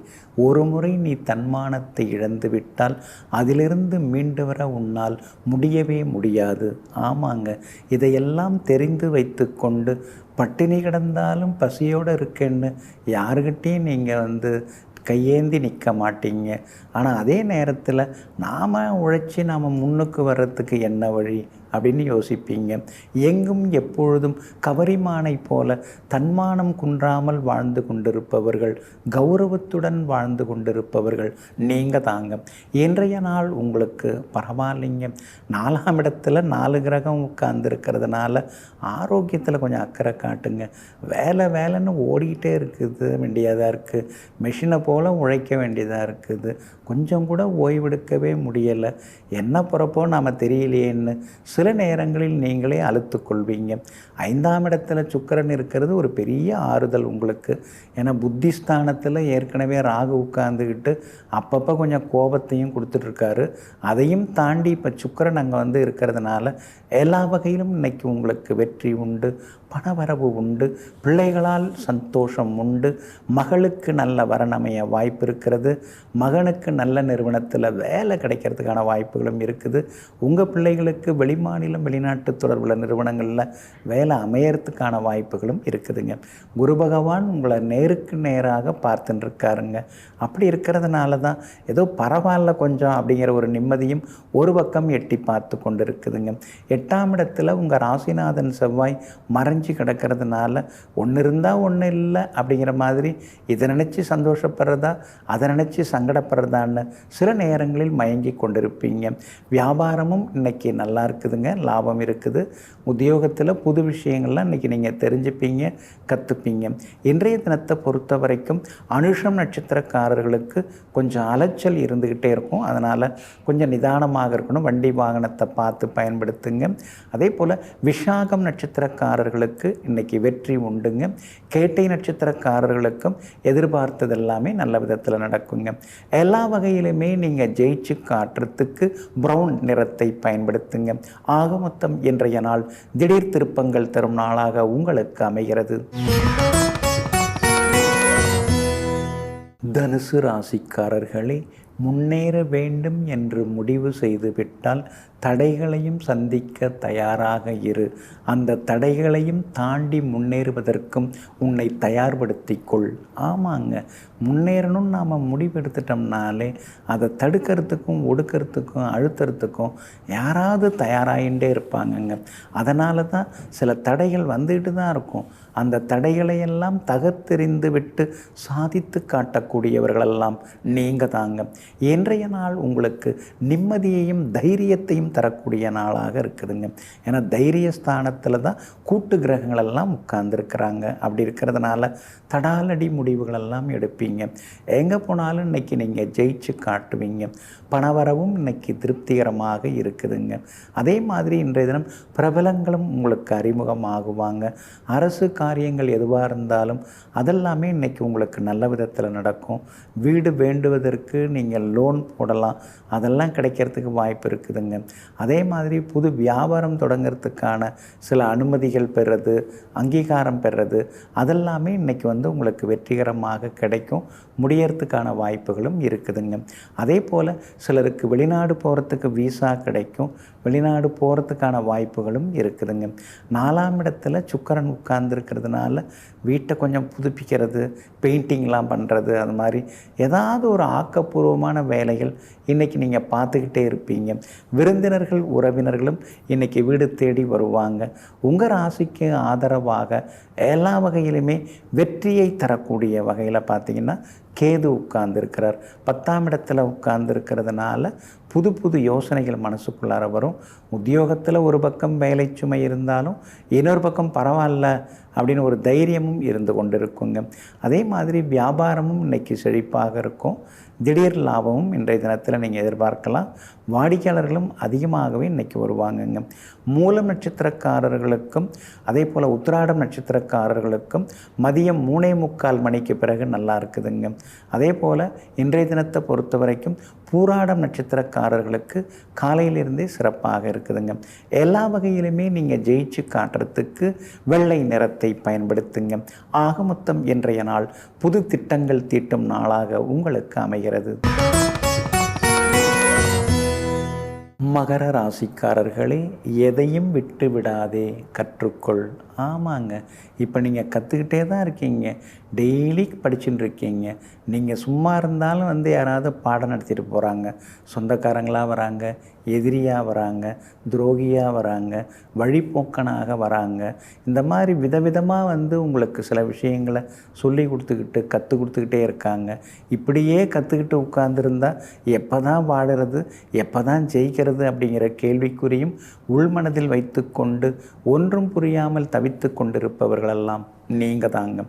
ஒரு முறை நீ தன்மானத்தை இழந்து விட்டால் அதிலிருந்து மீண்டு வர உன்னால் முடியவே முடியாது. ஆமாங்க, இதையெல்லாம் தெரிந்து வைத்து கொண்டு பட்டினி கிடந்தாலும் பசியோடு இருக்கேன்னு யாருக்கிட்டேயும் நீங்கள் கையேந்தி நிற்க மாட்டீங்க. ஆனால் அதே நேரத்தில் நாம் உழைச்சி நாம் முன்னுக்கு வர்றதுக்கு என்ன வழி அப்படின்னு யோசிப்பீங்க. எங்கும் எப்பொழுதும் கவரிமானை போல தன்மானம் குன்றாமல் வாழ்ந்து கொண்டிருப்பவர்கள், கௌரவத்துடன் வாழ்ந்து கொண்டிருப்பவர்கள் நீங்கள் தாங்க. இன்றைய நாள் உங்களுக்கு பரவாயில்லைங்க. 4ஆம் இடத்துல 4 கிரகம் உட்கார்ந்துருக்கிறதுனால ஆரோக்கியத்தில் கொஞ்சம் அக்கறை காட்டுங்க. வேலைன்னு ஓடிக்கிட்டே இருக்குது வேண்டியதாக இருக்குது. மெஷினை போல் உழைக்க வேண்டியதாக இருக்குது. கொஞ்சம் கூட ஓய்வெடுக்கவே முடியலை. என்ன பிறப்போ நாம் தெரியலையேன்னு சில நேரங்களில் நீங்களே அழுத்து கொள்வீங்க. 5ஆம் இடத்துல சுக்கிரன் இருக்கிறது ஒரு பெரிய ஆறுதல் உங்களுக்கு. ஏன்னா புத்திஸ்தானத்தில் ஏற்கனவே ராகு உட்கார்ந்துக்கிட்டு அப்பப்போ கொஞ்சம் கோபத்தையும் கொடுத்துட்ருக்காரு. அதையும் தாண்டி இப்போ சுக்கிரன் அங்கே இருக்கிறதுனால எல்லா வகையிலும் இன்றைக்கி உங்களுக்கு வெற்றி உண்டு, பணவரவு உண்டு, பிள்ளைகளால் சந்தோஷம் உண்டு, மகளுக்கு நல்ல வரணமைய வாய்ப்பு இருக்கிறது, மகனுக்கு நல்ல நிறுவனத்தில் வேலை கிடைக்கிறதுக்கான வாய்ப்புகளும் இருக்குது. உங்கள் பிள்ளைகளுக்கு வெளிமாநிலம் வெளிநாட்டு தொடர்புள்ள நிறுவனங்களில் வேலை அமையறதுக்கான வாய்ப்புகளும் இருக்குதுங்க. குரு பகவான் உங்களை நேருக்கு நேராக பார்த்துட்டுருக்காருங்க. அப்படி இருக்கிறதுனால தான் ஏதோ பரவாயில்ல கொஞ்சம் அப்படிங்கிற ஒரு நிம்மதியும் ஒரு பக்கம் எட்டி பார்த்து கொண்டு இருக்குதுங்க. 8ஆம் இடத்துல உங்கள் ராசிநாதன் செவ்வாய் மறைஞ்சி கிடக்கிறதுனால ஒன்று இருந்தால் ஒன்று இல்லை அப்படிங்கிற மாதிரி இதை நினச்சி சந்தோஷப்படுறதா அதை நினச்சி சங்கடப்படுறதான்னு போயிடுதான்னு சில நேரங்களில் மயங்கி கொண்டிருப்பீங்க. வியாபாரமும் இன்றைக்கி நல்லா இருக்குதுங்க, லாபம் இருக்குது. உத்தியோகத்தில் புது விஷயங்கள்லாம் இன்றைக்கி நீங்கள் தெரிஞ்சுப்பீங்க, கற்றுப்பீங்க. இன்றைய தினத்தை பொறுத்த வரைக்கும் அனுஷம் நட்சத்திரக்காரர்களுக்கு கொஞ்சம் அலைச்சல் இருந்துக்கிட்டே இருக்கும். அதனால் கொஞ்சம் நிதானமாக இருக்கணும். வண்டி வாகனத்தை பார்த்து பயன்படுத்துங்க. அதே போல் விஷாகம் நட்சத்திரக்காரர்களுக்கு இன்றைக்கி வெற்றி உண்டுங்க. கேட்டை நட்சத்திரக்காரர்களுக்கும் எதிர்பார்த்தது எல்லாமே நல்ல விதத்தில் நடக்குங்க. எல்லா வகையிலுமே நீங்கள் ஜெயிச்சு காட்டுறதுக்கு ப்ரௌன் நிறத்தை பயன்படுத்துங்க. ஆக மொத்தம் இன்றைய நாள் திடீர் திருப்பங்கள் தரும் நாளாக உங்களுக்கு அமைகிறது. தனுசு ராசிக்காரர்களே, முன்னேற வேண்டும் என்று முடிவு செய்துவிட்டால் தடைகளையும் சந்திக்க தயாராக இரு. அந்த தடைகளையும் தாண்டி முன்னேறுவதற்கும் உன்னை தயார்படுத்திக்கொள். ஆமாங்க, முன்னேறணும்னு நாம் முடிவெடுத்துட்டோம்னாலே அதை தடுக்கிறதுக்கும் ஒடுக்கிறதுக்கும் அழுத்துறதுக்கும் யாராவது தயாராகிட்டே இருப்பாங்கங்க. அதனால தான் சில தடைகள் வந்துட்டு தான் இருக்கும். அந்த தடைகளையெல்லாம் தகர்த்தெறிந்து விட்டு சாதித்து காட்டக்கூடியவர்களெல்லாம் நீங்கள் தாங்க. இன்றைய நாள் உங்களுக்கு நிம்மதியையும் தைரியத்தையும் தரக்கூடிய நாளாக இருக்குதுங்க. ஏன்னா தைரிய ஸ்தானத்தில் தான் கூட்டு கிரகங்கள் எல்லாம் உட்கார்ந்துருக்கிறாங்க. அப்படி இருக்கிறதுனால தடாலடி முடிவுகளெல்லாம் எடுப்பீங்க. எங்கே போனாலும் இன்றைக்கி நீங்கள் ஜெயிச்சு காட்டுவீங்க. பணவரவும் இன்றைக்கி திருப்திகரமாக இருக்குதுங்க. அதே மாதிரி இன்றைய தினம் பிரபலங்களும் உங்களுக்கு அறிமுகமாகுவாங்க. அரசு காரியங்கள் எதுவாக இருந்தாலும் அதெல்லாமே இன்றைக்கி உங்களுக்கு நல்ல விதத்தில் நடக்கும். வீடு வேண்டுவதற்கு நீங்கள் லோன் போடலாம், அதெல்லாம் கிடைக்கிறதுக்கு வாய்ப்பு இருக்குதுங்க. அதே மாதிரி புது வியாபாரம் தொடங்கிறதுக்கான சில அனுமதிகள் பெறுறது, அங்கீகாரம் பெறுறது அதெல்லாமே இன்றைக்கி உங்களுக்கு வெற்றிகரமாக கிடைக்கும். முடியறதுக்கான வாய்ப்புகளும் இருக்குதுங்க. அதே போல் சிலருக்கு வெளிநாடு போகிறதுக்கு விசா கிடைக்கும். வெளிநாடு போகிறதுக்கான வாய்ப்புகளும் இருக்குதுங்க. 4ஆம் இடத்துல சுக்கிரன் உட்கார்ந்துருக்கிறதுனால வீட்டை கொஞ்சம் புதுப்பிக்கிறது, பெயிண்டிங்லாம் பண்ணுறது, அது மாதிரி ஏதாவது ஒரு ஆக்கப்பூர்வமான வேலைகள் இன்றைக்கி நீங்கள் பார்த்துக்கிட்டே இருப்பீங்க. விருந்தினர்கள் உறவினர்களும் இன்றைக்கி வீடு தேடி வருவாங்க. உங்கள் ராசிக்கு ஆதரவாக எல்லா வகையிலுமே வெற்றியை தரக்கூடிய வகையில் பார்த்திங்கன்னா கேது உட்கார்ந்துருக்கிறார். 10ஆம் இடத்துல உட்கார்ந்துருக்கிறதுனால புது புது யோசனைகள் மனசுக்குள்ளார வரும். உத்தியோகத்தில் ஒரு பக்கம் வேலை சுமை இருந்தாலும் இன்னொரு பக்கம் பரவாயில்ல அப்படின்னு ஒரு தைரியமும் இருந்து கொண்டு இருக்குங்க. அதே மாதிரி வியாபாரமும் இன்றைக்கி செழிப்பாக இருக்கும். திடீர் லாபமும் இன்றைய தினத்தில் நீங்கள் எதிர்பார்க்கலாம். வாடிக்கையாளர்களும் அதிகமாகவே இன்றைக்கி வருவாங்கங்க. மூலம் நட்சத்திரக்காரர்களுக்கும் அதே போல் உத்திராடம் நட்சத்திரக்காரர்களுக்கும் மதியம் 3:45 மணிக்கு பிறகு நல்லா இருக்குதுங்க. அதே போல் இன்றைய தினத்தை பொறுத்த வரைக்கும் பூராடம் நட்சத்திரக்காரர்களுக்கு காலையிலிருந்தே சிறப்பாக இருக்குதுங்க. எல்லா வகையிலுமே நீங்கள் ஜெயிச்சு காட்டுறதுக்கு வெள்ளை நிறத்தை பயன்படுத்துங்க. ஆக மொத்தம் இன்றைய நாள் புது திட்டங்கள் தீட்டும் நாளாக உங்களுக்கு அமைகிறது. மகர ராசிக்காரர்களே, எதையும் விட்டு விடாதே, கற்றுக்கொள். ஆமாங்க, இப்போ நீங்கள் கற்றுக்கிட்டே தான் இருக்கீங்க, டெய்லி படிச்சுட்டு இருக்கீங்க. நீங்கள் சும்மா இருந்தாலும் யாராவது பாடம் நடத்திட்டு போகிறாங்க. சொந்தக்காரங்களாக வராங்க, எதிரியாக வராங்க, துரோகியாக வராங்க, வழிப்போக்கனாக வராங்க. இந்த மாதிரி விதவிதமாக உங்களுக்கு சில விஷயங்களை சொல்லி கொடுத்துக்கிட்டு கற்றுக் கொடுத்துக்கிட்டே இருக்காங்க. இப்படியே கற்றுக்கிட்டு உட்கார்ந்துருந்தா எப்போ தான் வாடுறது, எப்போ தான் ஜெயிக்கிறது அப்படிங்கிற கேள்விக்குறியும் உள்மனதில் வைத்து கொண்டு ஒன்றும் புரியாமல் தவித்து கொண்டிருப்பவர்களெல்லாம் நீங்கள் தாங்க.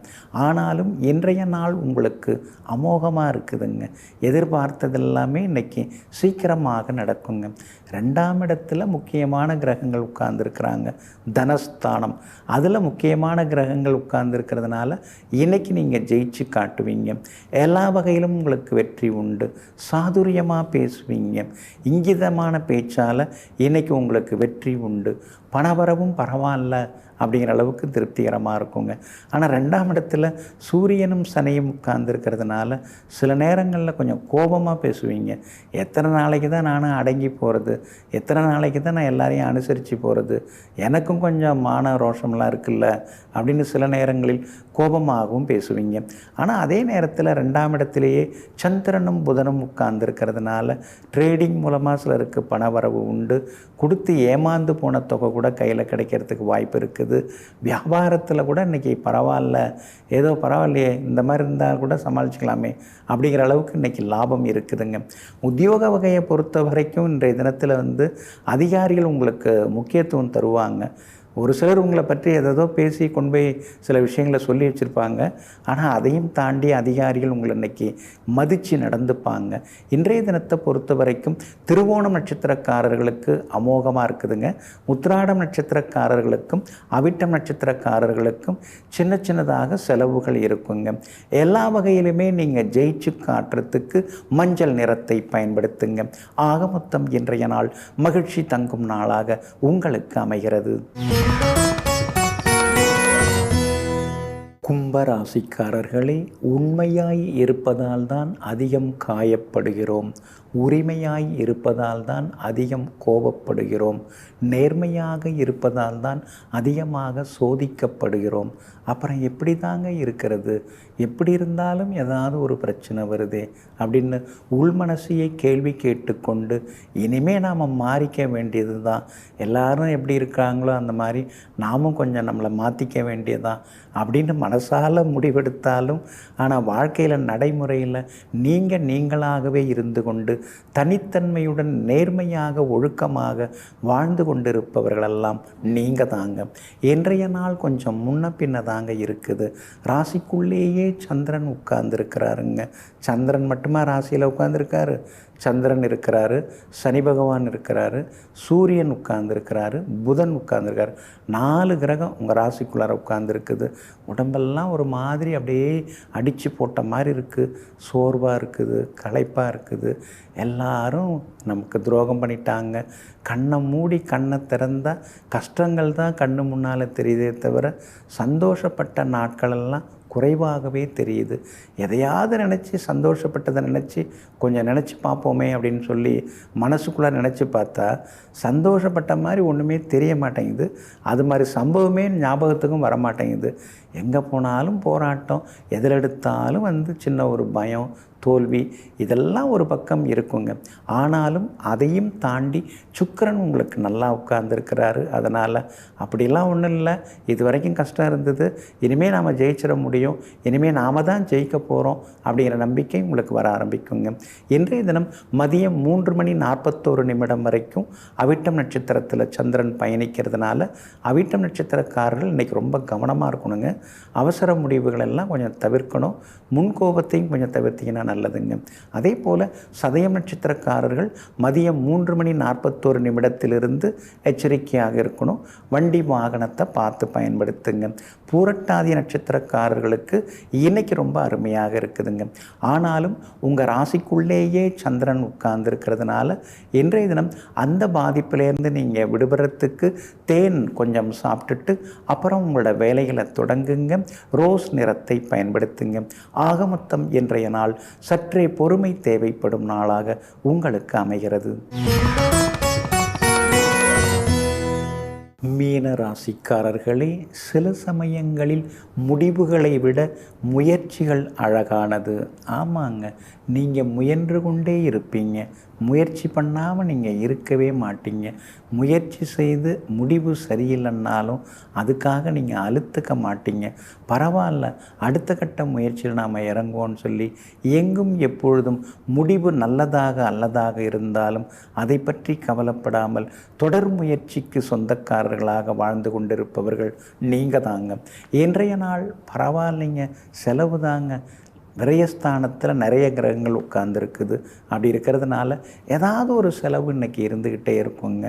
ஆனாலும் இன்றைய நாள் உங்களுக்கு அமோகமாக இருக்குதுங்க. எதிர்பார்த்ததெல்லாமே இன்றைக்கி சீக்கிரமாக நடக்குங்க. 2ஆம் இடத்துல முக்கியமான கிரகங்கள் உட்கார்ந்துருக்கிறாங்க. தனஸ்தானம் அதில் முக்கியமான கிரகங்கள் உட்கார்ந்துருக்கிறதுனால இன்றைக்கி நீங்கள் ஜெயிச்சு காட்டுவீங்க. எல்லா வகையிலும் உங்களுக்கு வெற்றி உண்டு. சாதுரியமாக பேசுவீங்க. இங்கிதமான பேச்சால் இன்றைக்கி உங்களுக்கு வெற்றி உண்டு. பணவரவும் பரவாயில்ல அப்படிங்கிற அளவுக்கு திருப்திகரமாக இருக்குங்க. ஆனால் 2ஆம் இடத்துல சூரியனும் சனியும் உட்கார்ந்துருக்கிறதுனால சில நேரங்களில் கொஞ்சம் கோபமாக பேசுவீங்க. எத்தனை நாளைக்கு தான் நானும் அடங்கி போகிறது, எத்தனை நாளைக்கு தான் நான் எல்லாரையும் அனுசரித்து போகிறது, எனக்கும் கொஞ்சம் மான ரோஷம்லாம் இருக்குல்ல அப்படின்னு சில நேரங்களில் கோபமாகவும் பேசுவீங்க. ஆனால் அதே நேரத்தில் 2ஆம் இடத்திலேயே சந்திரனும் புதனும் உட்கார்ந்துருக்கிறதுனால ட்ரேடிங் மூலமாக சிலருக்கு பணவரவு உண்டு. கொடுத்து ஏமாந்து போன தொகை கூட கையில் கிடைக்கிறதுக்கு வாய்ப்பு இருக்குது. வியாபாரத்தில் கூட இன்றைக்கி பரவாயில்ல, ஏதோ பரவாயில்லையே, இந்த மாதிரி இருந்தால் கூட சமாளிச்சுக்கலாமே அப்படிங்கிற அளவுக்கு இன்றைக்கி லாபம் இருக்குதுங்க. உத்தியோக வகையை பொறுத்த வரைக்கும் இன்றைய தினத்தில் அதிகாரிகள் உங்களுக்கு முக்கியத்துவம் தருவாங்க. ஒரு சிலர் உங்களை பற்றி ஏதோ பேசி கொண்டு போய் சில விஷயங்களை சொல்லி வச்சுருப்பாங்க. ஆனால் அதையும் தாண்டி அதிகாரிகள் உங்களை இன்றைக்கி மதித்து நடந்துப்பாங்க. இன்றைய தினத்தை பொறுத்த வரைக்கும் திருவோணம் நட்சத்திரக்காரர்களுக்கு அமோகமாக இருக்குதுங்க. உத்திராடம் நட்சத்திரக்காரர்களுக்கும் அவிட்டம் நட்சத்திரக்காரர்களுக்கும் சின்ன சின்னதாக செலவுகள் இருக்குங்க. எல்லா வகையிலுமே நீங்கள் ஜெயிச்சு காட்டுறதுக்கு மஞ்சள் நிறத்தை பயன்படுத்துங்க. ஆக மொத்தம் இன்றைய நாள் மகிழ்ச்சி தங்கும் நாளாக உங்களுக்கு அமைகிறது. கும்பராசிக்காரர்களே, உண்மையாய் இருப்பதால் தான் அதிகம் காயப்படுகிறோம். உரிமையாய் இருப்பதால் தான் அதிகம் கோபப்படுகிறோம். நேர்மையாக இருப்பதால் தான் அதிகமாக சோதிக்கப்படுகிறோம். அப்புறம் எப்படி தாங்க இருக்கிறது? எப்படி இருந்தாலும் ஏதாவது ஒரு பிரச்சனை வருதே அப்படின்னு உள்மனசையே கேள்வி கேட்டுக்கொண்டு இனிமேல் நாம் மாறிக்க வேண்டியது தான். எல்லாரும் எப்படி இருக்காங்களோ அந்த மாதிரி நாமும் கொஞ்சம் நம்மளை மாற்றிக்க வேண்டியதான் அப்படின்னு மனசால முடிவெடுத்தாலும், ஆனால் வாழ்க்கையில் நடைமுறையில் நீங்களாகவே இருந்து கொண்டு தனித்தன்மையுடன் நேர்மையாக ஒழுக்கமாக வாழ்ந்து கொண்டிருப்பவர்களெல்லாம் நீங்கள் தாங்க. இன்றைய நாள் கொஞ்சம் முன்ன பின்ன தாங்க இருக்குது. ராசிக்குள்ளேயே சந்திரன் உட்கார்ந்துருக்கிறாருங்க. சந்திரன் மட்டுமா ராசியில் உட்கார்ந்துருக்காரு? சந்திரன் இருக்கிறாரு, சனி பகவான் இருக்கிறாரு, சூரியன் உட்கார்ந்துருக்கிறாரு, புதன் உட்கார்ந்துருக்காரு. 4 கிரகம் உங்கள் ராசிக்குள்ளார உட்கார்ந்துருக்குது. உடம்பெல்லாம் ஒரு மாதிரி அப்படியே அடித்து போட்ட மாதிரி இருக்குது. சோர்வாக இருக்குது, களைப்பாக இருக்குது. எல்லாரும் நமக்கு துரோகம் பண்ணிட்டாங்க. கண்ணை மூடி கண்ணை திறந்தால் கஷ்டங்கள் தான் கண்ணு முன்னால் தெரியுதே தவிர சந்தோஷப்பட்ட நாட்களெல்லாம் குறைவாகவே தெரியுது. எதையாவது நினச்சி சந்தோஷப்பட்டதை நினச்சி கொஞ்சம் நினச்சி பார்ப்போமே அப்படின்னு சொல்லி மனசுக்குள்ளே நினச்சி பார்த்தா சந்தோஷப்பட்ட மாதிரி ஒன்றுமே தெரிய மாட்டேங்குது. அது மாதிரி சம்பவமே ஞாபகத்துக்கும் வர மாட்டேங்குது. எங்கே போனாலும் போராட்டம், எதில் எடுத்தாலும் சின்ன ஒரு பயம், தோல்வி, இதெல்லாம் ஒரு பக்கம் இருக்குங்க. ஆனாலும் அதையும் தாண்டி சுக்கிரன் உங்களுக்கு நல்லா உட்கார்ந்துருக்கிறாரு. அதனால் அப்படிலாம் ஒன்றும் இல்லை, இது வரைக்கும் கஷ்டம் இருந்தது, இனிமேல் நாம் ஜெயிச்சிட முடியும், இனிமேல் நாம் தான் ஜெயிக்க போகிறோம் அப்படிங்கிற நம்பிக்கை உங்களுக்கு வர ஆரம்பிக்குங்க. இன்றைய தினம் மதியம் 3:41 வரைக்கும் அவிட்டம் நட்சத்திரத்தில் சந்திரன் பயணிக்கிறதுனால அவிட்டம் நட்சத்திரக்காரர்கள் இன்றைக்கி ரொம்ப கவனமாக இருக்கணுங்க. அவசர முடிவுகள் எல்லாம் கொஞ்சம் தவிர்க்கணும். முன்கோபத்தையும் கொஞ்சம் தவிர்த்திங்கன்னா நல்லதுங்க. அதே போல் சதயம் நட்சத்திரக்காரர்கள் மதியம் 3:41 எச்சரிக்கையாக இருக்கணும். வண்டி வாகனத்தை பார்த்து பயன்படுத்துங்க. பூரட்டாதி நட்சத்திரக்காரர்களுக்கு இன்னைக்கு ரொம்ப அருமையாக இருக்குதுங்க. ஆனாலும் உங்கள் ராசிக்குள்ளேயே சந்திரன் உட்கார்ந்துருக்கிறதுனால இன்றைய தினம் அந்த பாதிப்பிலேருந்து நீங்கள் விடுபடுறதுக்கு தேன் கொஞ்சம் சாப்பிட்டுட்டு அப்புறம் உங்களோட வேலைகளை தொடங்குங்க. ரோஸ் நிறத்தை பயன்படுத்துங்க. ஆக மொத்தம் இன்றைய நாள் சற்றே பொறுமை தேவைப்படும் நாளாக உங்களுக்கு அமைகிறது. மீன ராசிக்காரர்களே, சில சமயங்களில் முடிவுகளை விட முயற்சிகள் அழகானது. ஆமாங்க, நீங்கள் முயன்று கொண்டே இருப்பீங்க. முயற்சி பண்ணாமல் நீங்கள் இருக்கவே மாட்டீங்க. முயற்சி செய்து முடிவு சரியில்லைன்னாலும் அதுக்காக நீங்கள் அழுத்துக்க மாட்டீங்க. பரவாயில்ல, அடுத்த கட்ட முயற்சியில் நாம் இறங்குவோன்னு சொல்லி எங்கும் எப்பொழுதும் முடிவு நல்லதாக அல்லதாக இருந்தாலும் அதை பற்றி கவலைப்படாமல் தொடர் முயற்சிக்கு சொந்தக்காரர்களாக வாழ்ந்து கொண்டிருப்பவர்கள் நீங்கள் தாங்க. இன்றைய நாள் பரவாயில்லைங்க, செலவு தாங்க. விரயஸ்தானத்தில் நிறைய கிரகங்கள் உட்கார்ந்துருக்குது. அப்படி இருக்கிறதுனால ஏதாவது ஒரு செலவு இன்றைக்கி இருந்துக்கிட்டே இருக்குங்க.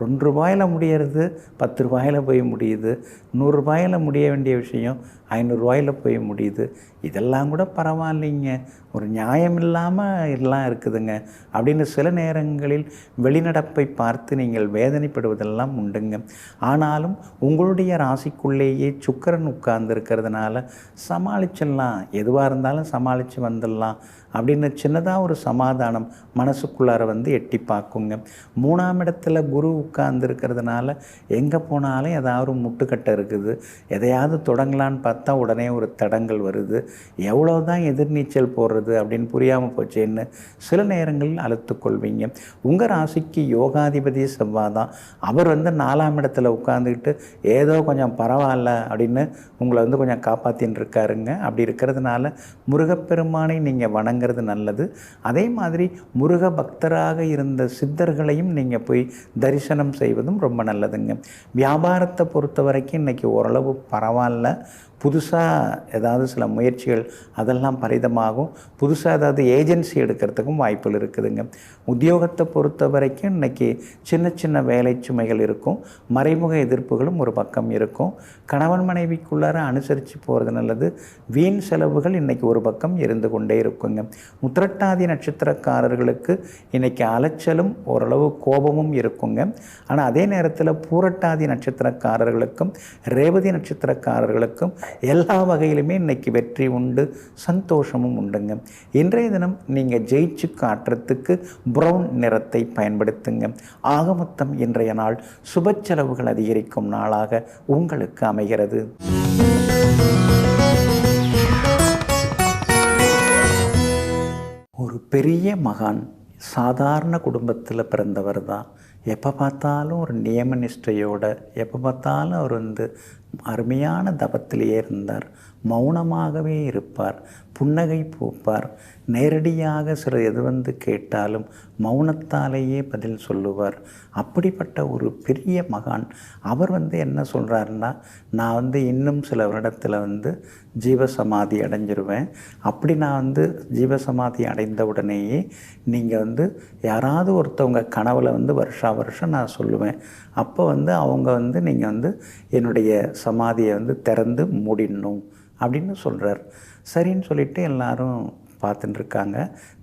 ₹2 முடியறது 10 போய் முடியுது. ₹100 முடிய வேண்டிய விஷயம் ₹500 போய் முடியுது. இதெல்லாம் கூட பரவாயில்லைங்க, ஒரு நியாயம் இல்லாமல் எல்லாம் இருக்குதுங்க அப்படின்னு சில நேரங்களில் வெளிநடப்பை பார்த்து நீங்கள் வேதனைப்படுவதெல்லாம் உண்டுங்க. ஆனாலும் உங்களுடைய ராசிக்குள்ளேயே சுக்கிரன் உட்கார்ந்து இருக்கிறதுனால சமாளிச்சிடலாம், எதுவாக இருந்தாலும் சமாளித்து வந்துடலாம் அப்படின்னு சின்னதாக ஒரு சமாதானம் மனசுக்குள்ளார வந்து எட்டி பார்க்குங்க. 3ஆம் இடத்துல குரு உட்கார்ந்துருக்கிறதுனால எங்கே போனாலும் ஏதாவது ஒரு முட்டுக்கட்டை இருக்குது. எதையாவது தொடங்கலான்னு பார்த்தா உடனே ஒரு தடங்கள் வருது. எவ்வளோ தான் எதிர்நீச்சல் போடுறது அப்படின்னு புரியாமல் போச்சேன்னு சில நேரங்களில் அழுத்துக்கொள்வீங்க. உங்கள் ராசிக்கு யோகாதிபதி செவ்வாய் தான். அவர் வந்து 4ஆம் இடத்துல உட்காந்துக்கிட்டு ஏதோ கொஞ்சம் பரவாயில்ல அப்படின்னு உங்களை வந்து கொஞ்சம் காப்பாற்றின்னு இருக்காருங்க. அப்படி இருக்கிறதுனால முருகப்பெருமானை நீங்கள் வணங்குறது நல்லது. அதே மாதிரி முருக பக்தராக இருந்த சித்தர்களையும் நீங்கள் போய் தரிசனம் செய்வதும் ரொம்ப நல்லதுங்க. வியாபாரத்தை பொறுத்த வரைக்கும் இன்றைக்கி ஓரளவு பரவாயில்ல. புதுசாக ஏதாவது சில முயற்சிகள் அதெல்லாம் பரிதமாகும். புதுசாக ஏதாவது ஏஜென்சி எடுக்கிறதுக்கும் வாய்ப்புகள் இருக்குதுங்க. உத்தியோகத்தை பொறுத்த வரைக்கும் இன்றைக்கி சின்ன சின்ன வேலை சுமைகள் இருக்கும். மறைமுக எதிர்ப்புகளும் ஒரு பக்கம் இருக்கும். கணவன் மனைவிக்குள்ளார அனுசரித்து போகிறது நல்லது. வீண் செலவுகள் இன்றைக்கி ஒரு பக்கம் இருந்து கொண்டே இருக்குங்க. உத்திரட்டாதி நட்சத்திரக்காரர்களுக்கு இன்றைக்கி அலைச்சலும் ஓரளவு கோபமும் இருக்குங்க. ஆனால் அதே நேரத்தில் பூரட்டாதி நட்சத்திரக்காரர்களுக்கும் ரேவதி நட்சத்திரக்காரர்களுக்கும் எல்லா வகையிலுமே இன்றைக்கி வெற்றி உண்டு, சந்தோஷமும் உண்டுங்க. இன்றைய தினம் நீங்கள் ஜெயிச்சு காட்டுறதுக்கு ப்ரௌன் நிறத்தை பயன்படுத்துங்க. ஆக மொத்தம் இன்றைய நாள் சுப செலவுகள் அதிகரிக்கும் நாளாக உங்களுக்கு அமைகிறது. ஒரு பெரிய மகான் சாதாரண குடும்பத்தில் பிறந்தவர் தான். எப்போ பார்த்தாலும் ஒரு நியம நிஷ்டையோடு, எப்போ பார்த்தாலும் அவர் வந்து அருமையான தபத்திலேயே இருந்தார். மௌனமாகவே இருப்பார், புன்னகை பூப்பார். நேரடியாக சில எது வந்து கேட்டாலும் மௌனத்தாலேயே பதில் சொல்லுவார். அப்படிப்பட்ட ஒரு பெரிய மகான். அவர் வந்து என்ன சொல்கிறாருன்னா, நான் வந்து இன்னும் சில வருடத்தில் வந்து ஜீவசமாதி அடைஞ்சிருவேன். அப்படி நான் வந்து ஜீவசமாதி அடைந்த உடனேயே நீங்கள் வந்து யாராவது ஒருத்தவங்க கனவில் வந்து வருஷம் நான் சொல்லுவேன். அப்போ வந்து அவங்க வந்து நீங்கள் வந்து என்னுடைய சமாதியை வந்து திறந்து மூடிடணும் அப்படின்னு சொல்கிறார். சரின்னு சொல்லிவிட்டு எல்லாரும் பார்த்துட்டுருக்காங்க.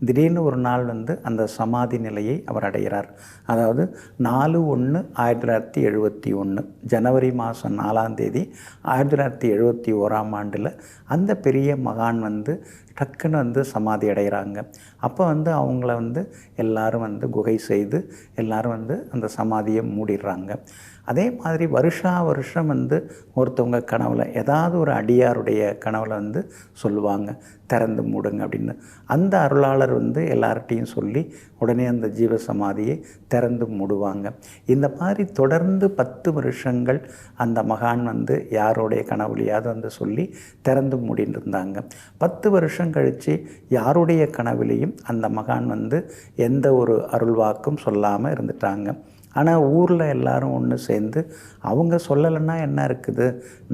திடீர்னு ஒரு நாள் வந்து அந்த சமாதி நிலையை அவர் அடைகிறார். அதாவது 4/1/1971 ஜனவரி மாதம் 4ஆம் தேதி 1971ஆம் ஆண்டில் அந்த பெரிய மகான் வந்து டக்குன்னு வந்து சமாதி அடைகிறாங்க. அப்போ வந்து அவங்கள வந்து எல்லாரும் வந்து குகை செய்து எல்லாரும் வந்து அந்த சமாதியை மூடிடுறாங்க. அதே மாதிரி வருஷம் வந்து ஒருத்தவங்க கனவில் ஏதாவது ஒரு அடியாருடைய கனவில் வந்து சொல்லுவாங்க, திறந்து மூடுங்க அப்படின்னு. அந்த அருளாளர் வந்து எல்லார்ட்டையும் சொல்லி உடனே அந்த ஜீவசமாதியை திறந்து மூடுவாங்க. இந்த மாதிரி தொடர்ந்து 10 வருஷங்கள் அந்த மகான் வந்து யாருடைய கனவுலையாவது வந்து சொல்லி திறந்து மூடின்னு இருந்தாங்க. 10 வருஷம் கழித்து யாருடைய கனவிலையும் அந்த மகான் வந்து எந்த ஒரு அருள்வாக்கும் சொல்லாமல் இருந்துட்டாங்க. ஆனால் ஊரில் எல்லாரும் ஒன்று சேர்ந்து அவங்க சொல்லலைன்னா என்ன இருக்குது,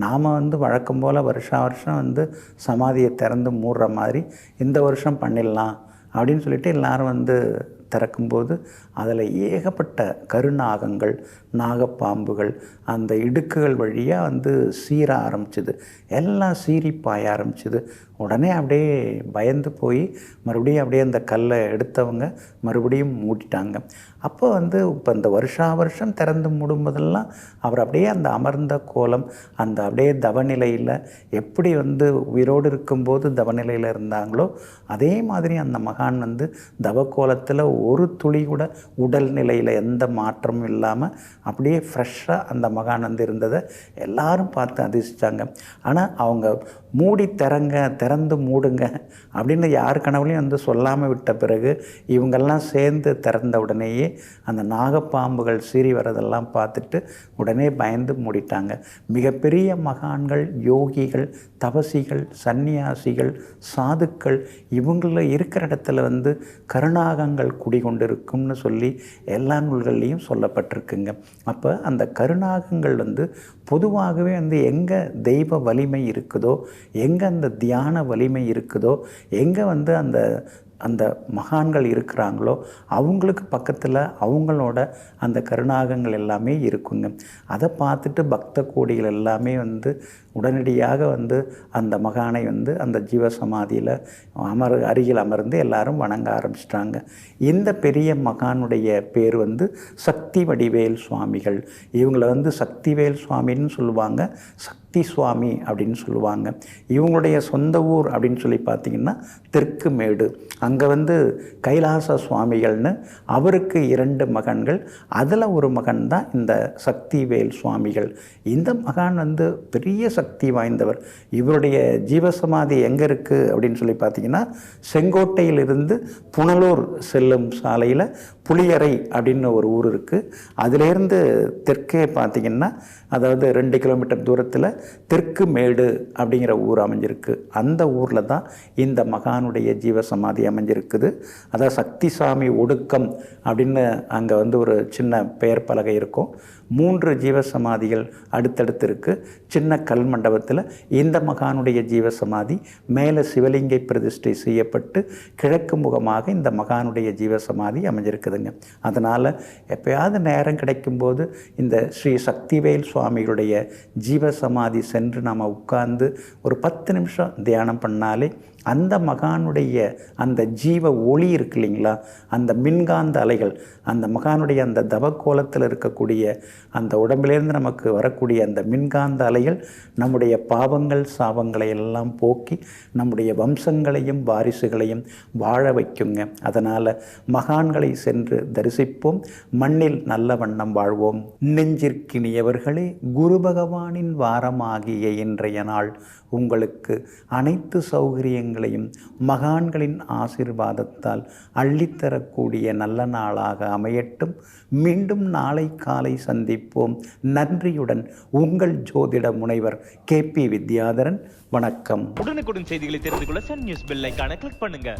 நாம் வந்து வழக்கம் போல் வருஷம் வந்து சமாதியை திறந்து மூடுற மாதிரி இந்த வருஷம் பண்ணிடலாம் அப்படின்னு சொல்லிட்டு எல்லாரும் வந்து திறக்கும்போது அதில் ஏகப்பட்ட கருநாகங்கள், நாகப்பாம்புகள் அந்த இடுக்குகள் வழியாக வந்து சீர ஆரம்பிச்சுது. எல்லாம் சீறி பாய ஆரம்பிச்சுது. உடனே அப்படியே பயந்து போய் மறுபடியும் அப்படியே அந்த கல்லை எடுத்தவங்க மறுபடியும் மூடிட்டாங்க. அப்போ வந்து இப்போ இந்த வருஷம் திறந்து மூடும்போதெல்லாம் அவர் அப்படியே அந்த அமர்ந்த கோலம், அந்த அப்படியே தவநிலையில் எப்படி வந்து உயிரோடு இருக்கும்போது தவநிலையில் இருந்தாங்களோ அதே மாதிரி அந்த மகான் வந்து தவக்கோலத்தில் ஒரு துளி கூட உடல் நிலையில் எந்த மாற்றமும் இல்லாமல் அப்படியே ஃப்ரெஷ்ஷாக அந்த மகான் வந்து இருந்ததை எல்லாரும் பார்த்து அதிர்ஷ்டாங்க. ஆனால் அவங்க மூடி திறந்து மூடுங்க அப்படின்னு யார் கனவுலையும் வந்து சொல்லாமல் விட்ட பிறகு இவங்கெல்லாம் சேர்ந்து திறந்த உடனேயே அந்த நாகப்பாம்புகள் சீறி வரதெல்லாம் பார்த்துட்டு உடனே பயந்து மூடிட்டாங்க. மிகப்பெரிய மகான்கள், யோகிகள், தபசிகள், சந்நியாசிகள், சாதுக்கள் இவங்கள இருக்கிற இடத்துல வந்து கருநாகங்கள் குடிகொண்டிருக்கும்னு சொல்லி எல்லா நூல்கள்லேயும் சொல்லப்பட்டிருக்குங்க. அப்போ அந்த கருநாகங்கள் வந்து பொதுவாகவே வந்து எங்கே தெய்வ வலிமை இருக்குதோ, எங்கே அந்த தியான வலிமை இருக்குதோ, எங்கே வந்து அந்த அந்த மகான்கள் இருக்கிறாங்களோ அவங்களுக்கு பக்கத்தில் அவங்களோட அந்த கருநாகங்கள் எல்லாமே இருக்குங்க. அதை பார்த்துட்டு பக்த கோடிகள் எல்லாமே வந்து உடனடியாக வந்து அந்த மகானை வந்து அந்த ஜீவசமாதியில் அருகில் அமர்ந்து எல்லாரும் வணங்க ஆரம்பிச்சிட்டாங்க. இந்த பெரிய மகானுடைய பேர் வந்து சக்தி வடிவேல் சுவாமிகள். இவங்களை வந்து சக்திவேல் சுவாமின்னு சொல்லுவாங்க, சக்தி சுவாமி அப்படின்னு சொல்லுவாங்க. இவங்களுடைய சொந்த ஊர் அப்படின்னு சொல்லி பார்த்திங்கன்னா தெற்கு மேடு. அங்கே வந்து கைலாச சுவாமிகள்னு அவருக்கு 2 மகன்கள், அதில் ஒரு மகன் தான் இந்த சக்திவேல் சுவாமிகள். இந்த மகான் வந்து பெரிய சக்தி வாய்ந்தவர். இவருடைய ஜீவசமாதி எங்கே இருக்குது அப்படின்னு சொல்லி பார்த்திங்கன்னா செங்கோட்டையிலிருந்து புனலூர் செல்லும் சாலையில் புளியரை அப்படின்னு ஒரு ஊர் இருக்குது. அதிலேருந்து தெற்கே பார்த்திங்கன்னா அதாவது 2 கிலோமீட்டர் தூரத்தில் தெற்கு மேடு அப்படிங்கிற ஊர் அமைஞ்சிருக்கு. அந்த ஊரில் தான் இந்த மகானுடைய ஜீவசமாதி அமைஞ்சிருக்குது. அதாவது சக்திசாமி ஒடுக்கம் அப்படின்னு அங்கே வந்து ஒரு சின்ன பெயர் பலகை இருக்கும். 3 ஜீவசமாதிகள் அடுத்தடுத்து இருக்குது. சின்ன கல் மண்டபத்தில் இந்த மகானுடைய ஜீவசமாதி மேலே சிவலிங்கை பிரதிஷ்டை செய்யப்பட்டு கிழக்கு முகமாக இந்த மகானுடைய ஜீவசமாதி அமைஞ்சிருக்குதுங்க. அதனால் எப்போயாவது நேரம் கிடைக்கும்போது இந்த ஸ்ரீ சக்திவேல் சுவாமிகளுடைய ஜீவசமாதி சென்று நாம் உட்கார்ந்து ஒரு 10 நிமிஷம் தியானம் பண்ணாலே அந்த மகானுடைய அந்த ஜீவ ஒளி இருக்கு இல்லைங்களா, அந்த மின்காந்த அலைகள், அந்த மகானுடைய அந்த தவக்கோலத்தில் இருக்கக்கூடிய அந்த உடம்பிலிருந்து நமக்கு வரக்கூடிய அந்த மின்காந்த அலைகள் நம்முடைய பாவங்கள் சாபங்களை எல்லாம் போக்கி நம்முடைய வம்சங்களையும் வாரிசுகளையும் வாழ வைக்குங்க. அதனால் மகான்களை சென்று தரிசிப்போம், மண்ணில் நல்ல வண்ணம் வாழ்வோம். நெஞ்சிற்கினியவர்களே, குரு பகவானின் வாரமாகிய இன்றைய நாள் உங்களுக்கு அனைத்து சௌகரியங்களையும் மகான்களின் ஆசீர்வாதத்தால் அள்ளித்தரக்கூடிய நல்ல நாளாக அமையட்டும். மீண்டும் நாளை காலை சந்திப்போம். நன்றியுடன் உங்கள் ஜோதிட முனைவர் KP வித்யாதரன். வணக்கம். உடனுக்குடன் செய்திகளை தெரிந்து கொள்ள சன் நியூஸ் பெல் ஐகானை கிளிக் பண்ணுங்க.